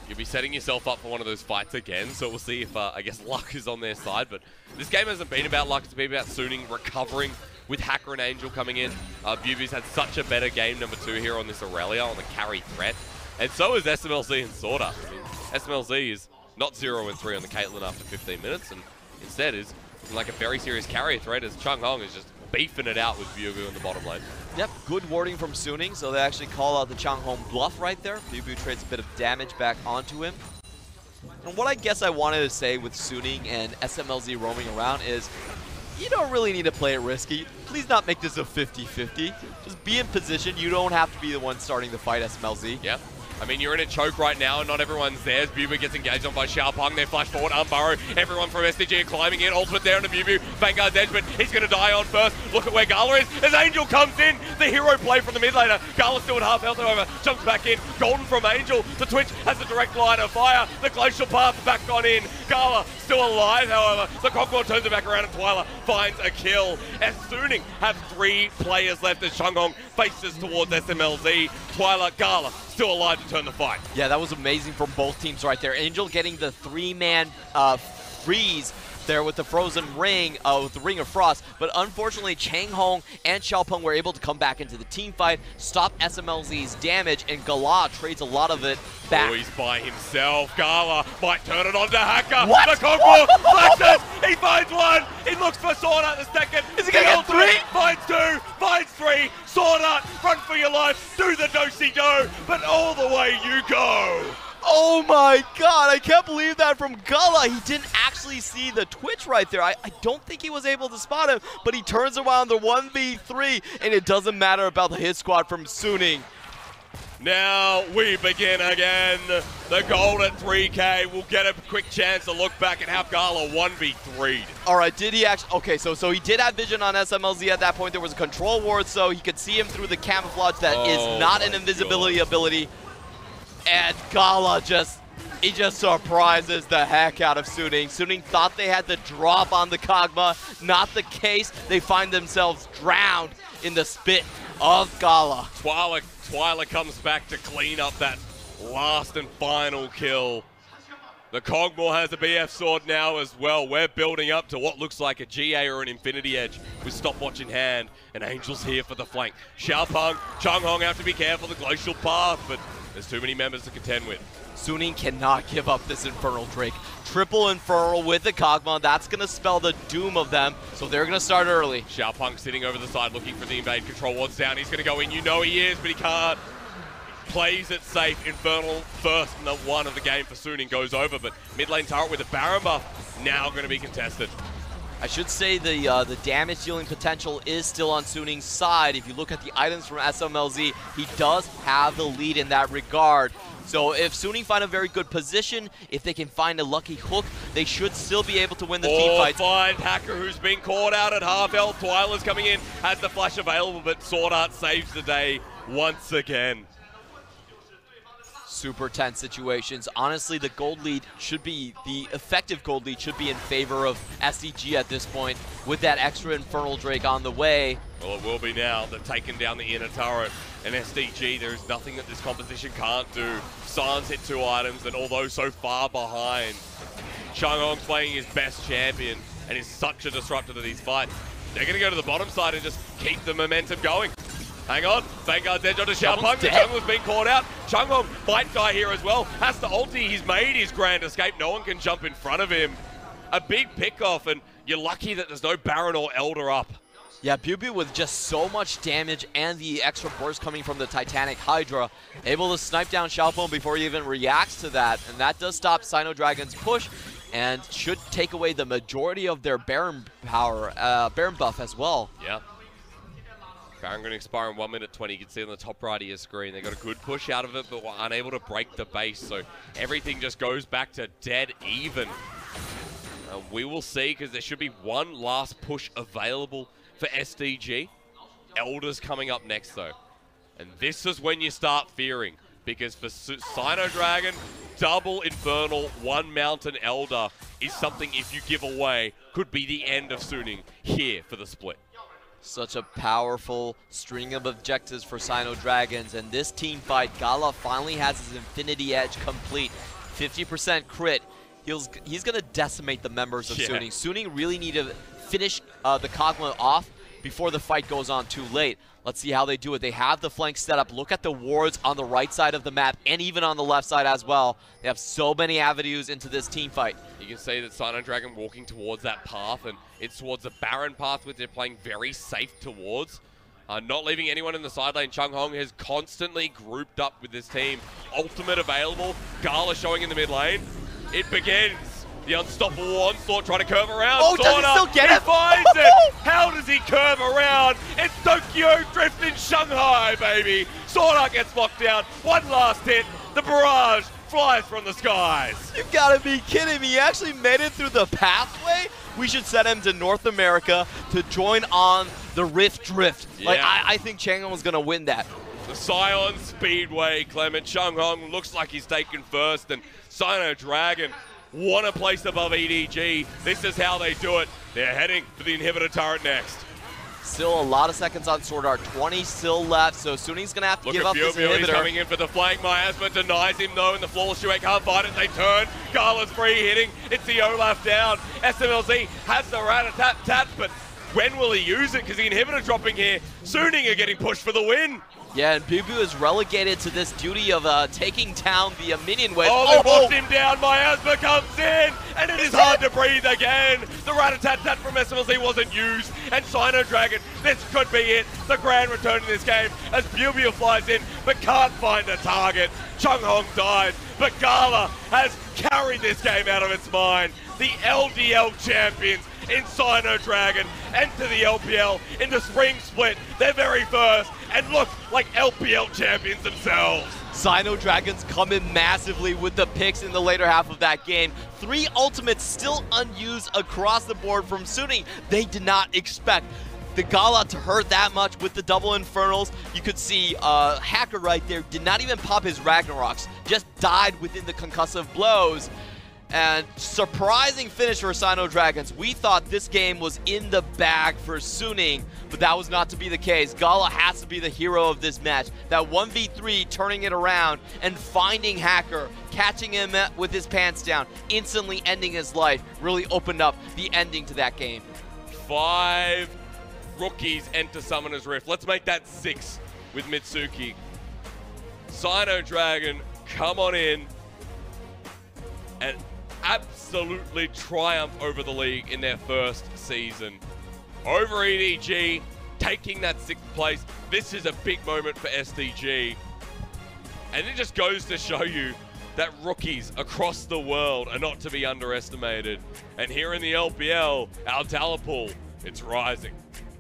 You'll be setting yourself up for one of those fights again, so we'll see if, I guess, luck is on their side. But this game hasn't been about luck, it's been about Suning recovering with Hacker and Angel coming in. Biubiu's had such a better game, number 2 here on this Irelia, on the carry threat. And so is SMLZ and SwordArT. I mean, SMLZ is not 0-3 on the Caitlyn after 15 minutes, and instead is like a very serious carry threat as Changhong is just beefing it out with Biubiu in the bottom lane. Yep, good warding from Suning, so they actually call out the Changhong bluff right there. Biubiu trades a bit of damage back onto him. And what I guess I wanted to say with Suning and SMLZ roaming around is, you don't really need to play it risky. Please not make this a 50-50. Just be in position. You don't have to be the one starting the fight, SMLZ. Yep. I mean, you're in a choke right now, and not everyone's there. As Biubiu gets engaged on by Xiaopeng, they flash forward, unburrow. Everyone from SDG are climbing in. Ultimate there on the Biubiu. Vanguard's edge, but he's going to die on first. Look at where GALA is. As Angel comes in, the hero play from the mid laner. GALA still at half health, however, jumps back in. Golden from Angel. The Twitch has a direct line of fire. The glacial path back on in. GALA still alive, however. The Kog'Maw turns it back around, and Twila finds a kill. As Suning have 3 players left as Changhong faces towards SMLZ. Twila, GALA still alive to turn the fight. Yeah, that was amazing from both teams right there. Angel getting the 3-man freeze there with the frozen ring, with the Ring of Frost, but unfortunately Changhong and Xiaopeng were able to come back into the team fight, stop SMLZ's damage, and GALA trades a lot of it back. Oh, he's by himself. GALA might turn it on to Hacker. What? The Kog'Maw flashes. He finds one. He looks for SwordArT the second. Is he gonna get 3? Finds 2. Finds 3. SwordArT, run for your life. Do the do-si-do. But all the way you go. Oh my god, I can't believe that from GALA. He didn't actually see the Twitch right there. I don't think he was able to spot him, but he turns around the 1v3, and it doesn't matter about the hit squad from Suning. Now we begin again. The gold at 3K will get a quick chance to look back and have GALA 1v3'd. All right, did he actually? Okay, so he did have vision on SMLZ at that point. There was a control ward, so he could see him through the camouflage that is not an invisibility ability. And GALA just surprises the heck out of Suning. Suning thought they had the drop on the Kog'Maw. Not the case. They find themselves drowned in the spit of GALA. Twila comes back to clean up that last and final kill. The Kog'Maw has a BF sword now as well. We're building up to what looks like a GA or an Infinity Edge with stopwatch in hand. And Angel's here for the flank. Xiaopeng, Changhong have to be careful, the glacial path, but there's too many members to contend with. Suning cannot give up this Infernal Drake. Triple Infernal with the Kog'Maw. That's going to spell the doom of them, so they're going to start early. Xiaopeng sitting over the side looking for the invade. Control ward's down. He's going to go in. You know he is, but he can't. Plays it safe. Infernal first and the one of the game for Suning goes over, but mid lane turret with a Baron buff now going to be contested. I should say the damage dealing potential is still on Suning's side. If you look at the items from SMLZ, he does have the lead in that regard. So if Suning find a very good position, if they can find a lucky hook, they should still be able to win the team fight. Find Hacker, who's been caught out at half health. Twila's coming in, has the flash available, but SwordArT saves the day once again. Super tense situations. Honestly, the gold lead should be, the effective gold lead should be in favor of SDG at this point, with that extra Infernal Drake on the way. Well, it will be now. They've taken down the inner turret, and SDG, there is nothing that this composition can't do. Sion's hit 2 items, and although so far behind, Changhong's playing his best champion, and is such a disruptor to these fights. They're going to go to the bottom side and just keep the momentum going. Hang on, Vanguard's edge onto Xiaopeng, but Changhong's been caught out. Changhong might die here as well. Has to ulti, he's made his grand escape. No one can jump in front of him. A big pick-off, and you're lucky that there's no Baron or Elder up. Yeah, Biubiu with just so much damage and the extra burst coming from the Titanic Hydra, able to snipe down Xiaopeng before he even reacts to that, and that does stop SinoDragon's push and should take away the majority of their Baron power, Baron buff as well. Yeah. Baron going to expire in 1 minute 20. You can see on the top right of your screen. They got a good push out of it, but were unable to break the base. So everything just goes back to dead even. We will see, because there should be one last push available for SDG. Elder's coming up next, though. And this is when you start fearing, because for SinoDragon, double Infernal, 1 Mountain Elder is something, if you give away, could be the end of Suning here for the split. Such a powerful string of objectives for SinoDragons, and this team fight, GALA finally has his Infinity Edge complete. 50% crit. He's going to decimate the members of Suning. Suning really need to finish the Kog'Maw off before the fight goes on too late. Let's see how they do it. They have the flank set up. Look at the wards on the right side of the map and even on the left side as well. They have so many avenues into this team fight. You can see that SinoDragon walking towards that path, and it's towards the Baron path, which they're playing very safe towards. Not leaving anyone in the side lane. Changhong has constantly grouped up with this team. Ultimate available. GALA showing in the mid lane. It begins. The unstoppable onslaught trying to curve around. Oh, does he still get it? He finds it! How does he curve around? It's Tokyo Drift in Shanghai, baby! SwordArT gets locked down. One last hit. The barrage flies from the skies. You gotta be kidding me. He actually made it through the pathway? We should send him to North America to join on the Rift Drift. Yeah. Like, I think Changhong was gonna win that. The Sion Speedway, Clement. Changhong looks like he's taken first, and SinoDragon want a place above EDG. This is how they do it. They're heading for the inhibitor turret next. Still a lot of seconds on SwordArT. 20 still left, so Suning's going to have to give up this inhibitor. He's coming in for the flank. Miasma denies him, though, and the flawless Shuei can't fight it. They turn. GALA's free hitting. It's the Olaf down. Smlz has the rat-a-tat-tat, but when will he use it? Because the inhibitor dropping here. Suning are getting pushed for the win. Yeah, and Biubiu is relegated to this duty of taking down the minion wave. Oh, they walked him down. Miasma comes in, and it is hard to breathe again. The rat-a-tat-tat from SMLZ wasn't used, and SinoDragon, this could be it. The grand return in this game as Biubiu flies in, but can't find a target. Changhong dies, but GALA has carried this game out of its mind. The LDL champions in SinoDragon enter the LPL in the spring split, their very first, and look like LPL champions themselves. SinoDragons come in massively with the picks in the later half of that game. 3 ultimates still unused across the board from Suning. They did not expect the GALA to hurt that much with the double Infernals. You could see Hacker right there did not even pop his Ragnaroks, just died within the concussive blows. And surprising finish for SinoDragons. We thought this game was in the bag for Suning, but that was not to be the case. GALA has to be the hero of this match. That 1v3, turning it around and finding Hacker, catching him with his pants down, instantly ending his life, really opened up the ending to that game. 5 rookies enter Summoner's Rift. Let's make that 6 with Mitsuki. SinoDragon come on in and absolutely triumph over the league in their first season. Over EDG, taking that 6th place. This is a big moment for SDG. And it just goes to show you that rookies across the world are not to be underestimated. And here in the LPL, our talent pool, it's rising.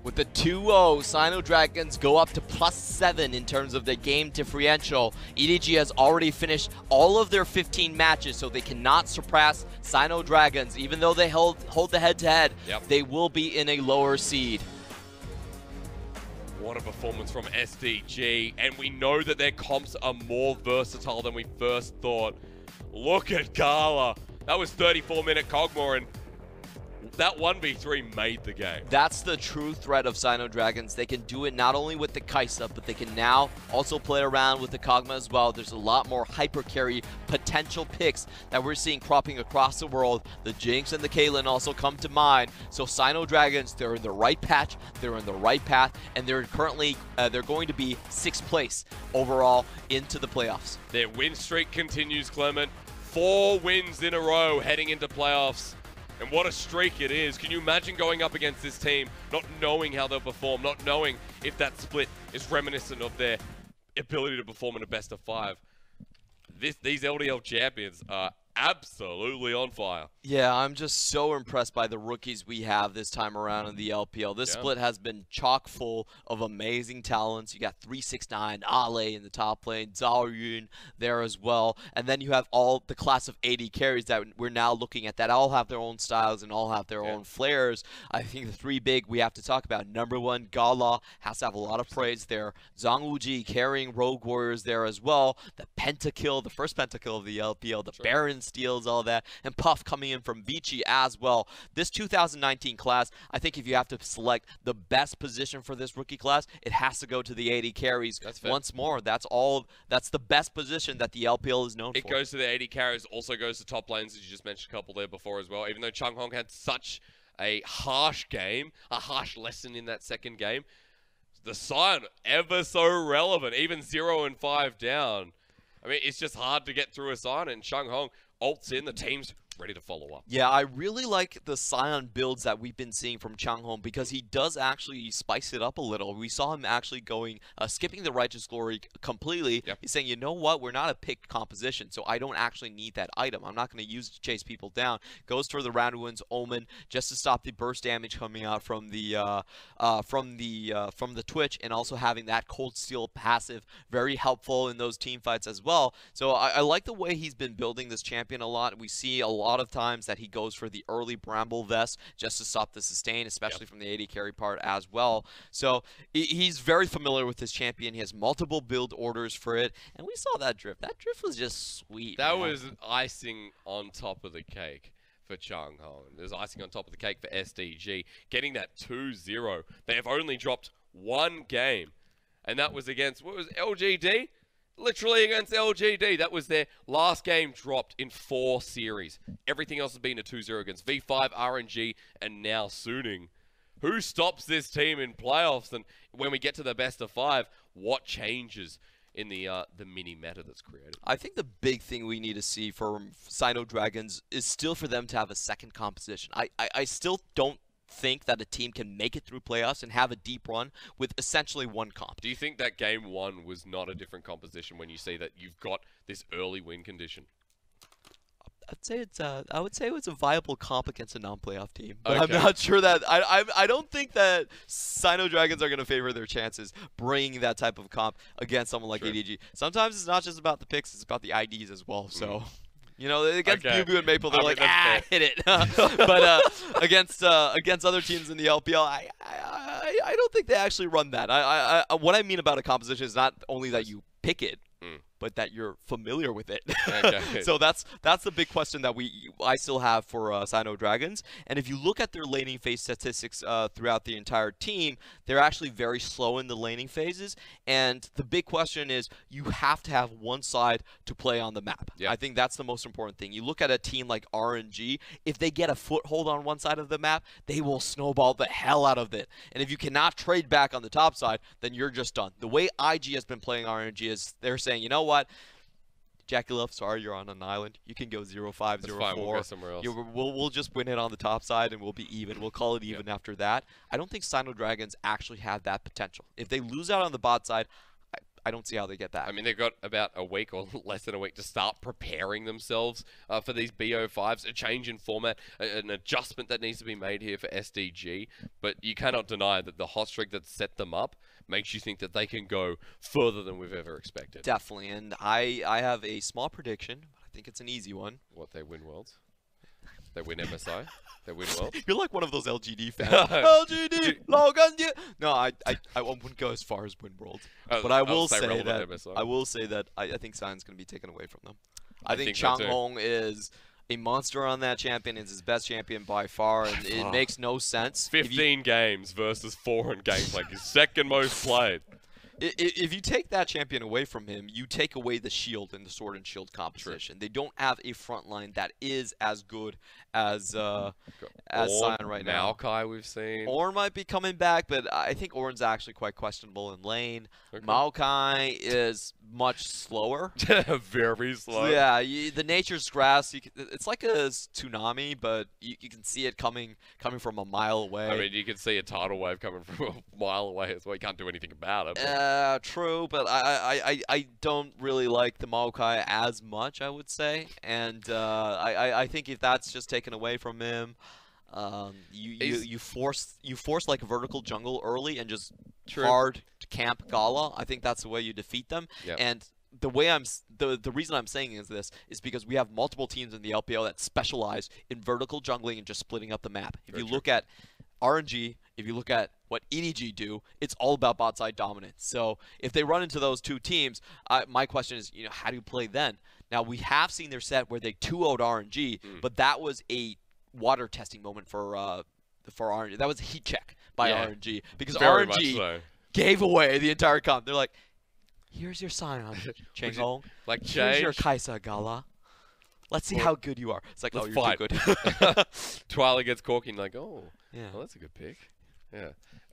With the 2-0, SinoDragons go up to +7 in terms of the game differential. EDG has already finished all of their 15 matches, so they cannot surpass SinoDragons. Even though they hold the head-to-head, they will be in a lower seed. What a performance from SDG, and we know that their comps are more versatile than we first thought. Look at GALA. That was 34-minute Kog'Maw, and that 1v3 made the game. That's the true threat of SinoDragons. They can do it not only with the Kaisa, but they can now also play around with the Kog'Maw as well. There's a lot more hyper carry potential picks that we're seeing cropping across the world. The Jinx and the Caitlyn also come to mind. So SinoDragons, they're in the right patch, they're in the right path, and they're currently they're going to be 6th place overall into the playoffs. Their win streak continues, Clement. 4 wins in a row heading into playoffs. And what a streak it is. Can you imagine going up against this team, not knowing how they'll perform, not knowing if that split is reminiscent of their ability to perform in a best of 5? These LDL champions are absolutely on fire. Yeah, I'm just so impressed by the rookies we have this time around in the LPL. This split has been chock full of amazing talents. You got 369, Ale in the top lane, Zhao Yun there as well. And then you have all the class of 80 carries that we're now looking at that all have their own styles and all have their own flares. I think the 3 big we have to talk about. Number 1, GALA has to have a lot of praise there. Zhang Wuji carrying Rogue Warriors there as well. The pentakill, the first pentakill of the LPL, the Baron steals, all that, and Puff coming in from Vici as well. This 2019 class, I think if you have to select the best position for this rookie class, it has to go to the 80 carries. Once more, that's the best position that the LPL is known for. It goes to the 80 carries, also goes to top lanes, as you just mentioned a couple there before as well. Even though Changhong had such a harsh game, a harsh lesson in that second game, the Sion ever so relevant, even 0 and 5 down. I mean, it's just hard to get through a Sion, and Changhong ults in, the team's ready to follow up. Yeah, I really like the Sion builds that we've been seeing from Changhong because he does actually spice it up a little. We saw him actually going, skipping the Righteous Glory completely. He's saying, you know what, we're not a picked composition, so I don't actually need that item. I'm not going to use it to chase people down. Goes for the Randuin's Omen just to stop the burst damage coming out from the Twitch, and also having that Cold Steel passive, very helpful in those team fights as well. So I like the way he's been building this champion a lot. We see a lot of times that he goes for the early Bramble Vest just to stop the sustain, especially from the 80 carry part as well. So he's very familiar with this champion. He has multiple build orders for it, and we saw that drift. That drift was just sweet. That was icing on top of the cake for Changhong. There's icing on top of the cake for SDG. Getting that 2-0. They have only dropped 1 game, and that was against, what was LGD? Literally against LGD. That was their last game dropped in 4 series. Everything else has been a 2-0 against V5, RNG, and now Suning. Who stops this team in playoffs? And when we get to the best of 5, what changes in the mini meta that's created? I think the big thing we need to see from SinoDragons is still for them to have a second composition. I still don't think that a team can make it through playoffs and have a deep run with essentially 1 comp. Do you think that game 1 was not a different composition when you see that you've got this early win condition? I'd say it's I would say it was a viable comp against a non-playoff team, but I'm not sure that I don't think that SinoDragons are going to favor their chances bringing that type of comp against someone like ADG. Sometimes it's not just about the picks; it's about the IDs as well. So. You know, against Biubiu and Maple, they're like, hit it. But against other teams in the LPL, I don't think they actually run that. What I mean about a composition is not only that you pick it, but that you're familiar with it. So that's the big question that I still have for SinoDragons. And if you look at their laning phase statistics throughout the entire team, they're actually very slow in the laning phases. And the big question is, you have to have one side to play on the map. I think that's the most important thing. You look at a team like RNG, if they get a foothold on one side of the map, they will snowball the hell out of it. And if you cannot trade back on the top side, then you're just done. The way IG has been playing RNG is they're saying, you know what, Jackie, sorry, you're on an island. You can go 0-5, 0-4. We'll go somewhere else. We'll just win it on the top side, and we'll be even. We'll call it even after that. I don't think SinoDragons actually have that potential. If they lose out on the bot side, I don't see how they get that. I mean, they've got about a week or less than a week to start preparing themselves for these BO5s, a change in format, an adjustment that needs to be made here for SDG. But you cannot deny that the hot streak that set them up makes you think that they can go further than we've ever expected. Definitely, and I have a small prediction. I think it's an easy one. What, they win Worlds? They win MSI. They win World. You're like one of those LGD fans. LGD, Logan. No, I wouldn't go as far as win World, but I will say that I think Sion's going to be taken away from them. I think Changhong is a monster on that champion. It's his best champion by far, and it makes no sense. 15 games versus 4 in gameplay. His second most played. If you take that champion away from him, you take away the shield in the sword and shield competition. True. They don't have a front line that is as good as Sion right now. Maokai we've seen. Ornn might be coming back, but I think Ornn's actually quite questionable in lane. Okay. Maokai is much slower. Very slow. Yeah, the nature's grass. It's like a tsunami, but you can see it coming from a mile away. I mean, you can see a tidal wave coming from a mile away as well. You can't do anything about it. True, but I don't really like the Maokai as much, I would say, and I think if that's just taken away from him, you force like a vertical jungle early and just hard camp GALA. I think that's the way you defeat them. Yep. And the way the reason I'm saying this is because we have multiple teams in the LPL that specialize in vertical jungling and just splitting up the map. If you look at RNG, if you look at what EDG do, it's all about bot side dominance. So if they run into those two teams, my question is, how do you play then? Now we have seen their set where they 2-0'd RNG, but that was a water testing moment for RNG. That was a heat check by RNG because Very RNG gave away the entire comp. They're like, here's your Sion, Changhong. Here's your Kaisa, GALA. Let's see how good you are. It's like, oh, you're too good. Twila gets Corking like, oh, well, that's a good pick. Yeah.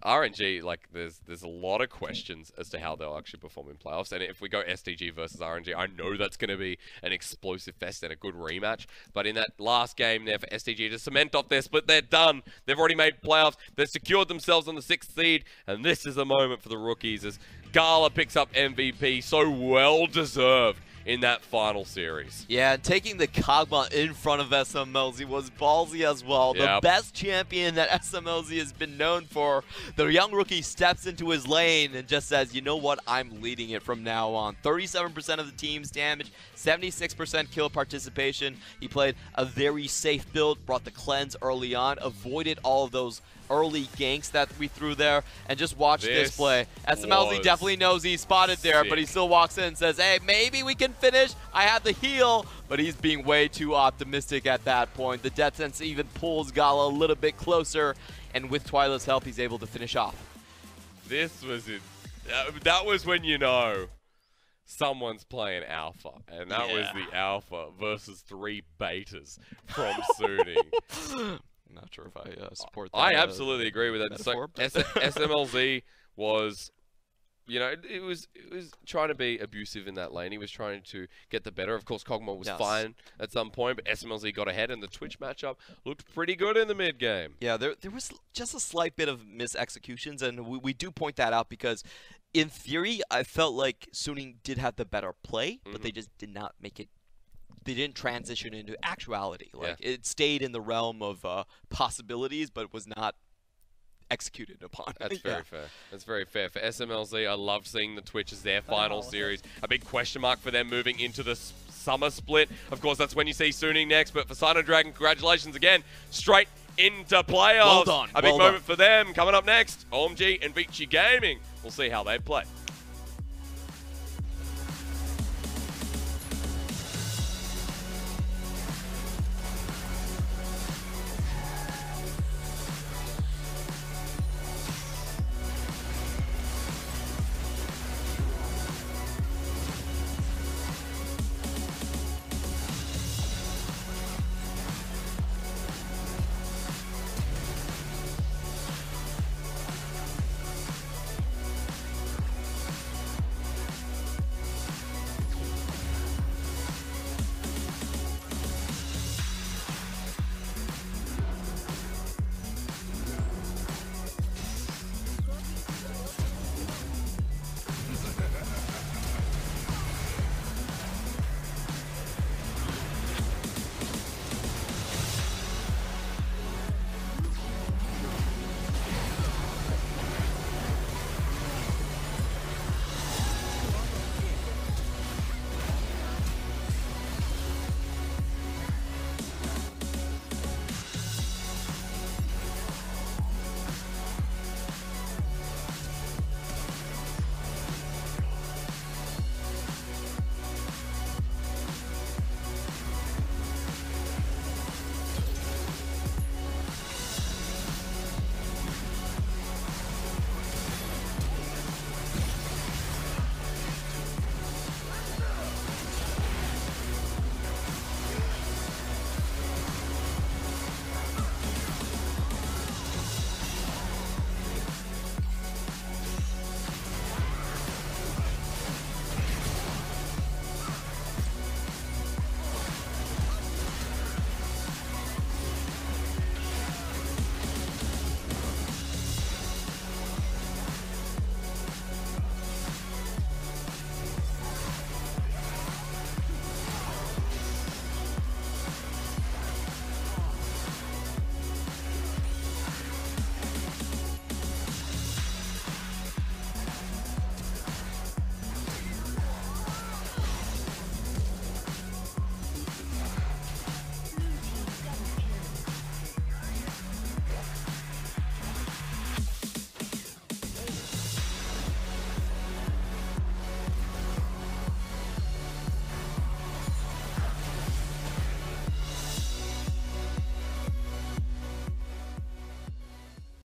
RNG, like, there's a lot of questions as to how they'll actually perform in playoffs. And if we go SDG versus RNG, I know that's going to be an explosive fest and a good rematch. But in that last game there for SDG to cement off their split, they're done. They've already made playoffs. They've secured themselves on the 6th seed. And this is a moment for the rookies as GALA picks up MVP. So well-deserved in that final series. Yeah, and taking the Kog'Maw in front of Smlz was ballsy as well. The best champion that Smlz has been known for. The young rookie steps into his lane and just says, you know what, I'm leading it from now on. 37% of the team's damage, 76% kill participation. He played a very safe build, brought the cleanse early on, avoided all of those early ganks that we threw there, and just watch this play. Smlz definitely knows he's spotted there, but he still walks in and says, hey, maybe we can finish. I have the heal, but he's being way too optimistic at that point. The Death Sense even pulls GALA a little bit closer, and with Twila's help, he's able to finish off. This was it. That was when you know someone's playing alpha, and that was the alpha versus 3 betas from Suni. Not sure if I support that. I absolutely agree with that. Metaphor, so Smlz was, it was trying to be abusive in that lane. He was trying to get the better. Of course, Kog'Maw was fine at some point, but Smlz got ahead, and the Twitch matchup looked pretty good in the mid game. Yeah, there was just a slight bit of mis-executions, and we do point that out because, in theory, I felt like Suni did have the better play, but they just did not make it. They didn't transition into actuality. Like it stayed in the realm of possibilities, but was not executed upon. That's very fair. That's very fair. For Smlz, I love seeing the Twitch as their final series. A big question mark for them moving into the summer split. Of course, that's when you see Suni next. But for SinoDragon, congratulations again. Straight into playoffs. Well done. A big moment for them. Coming up next, OMG and Vici Gaming. We'll see how they play.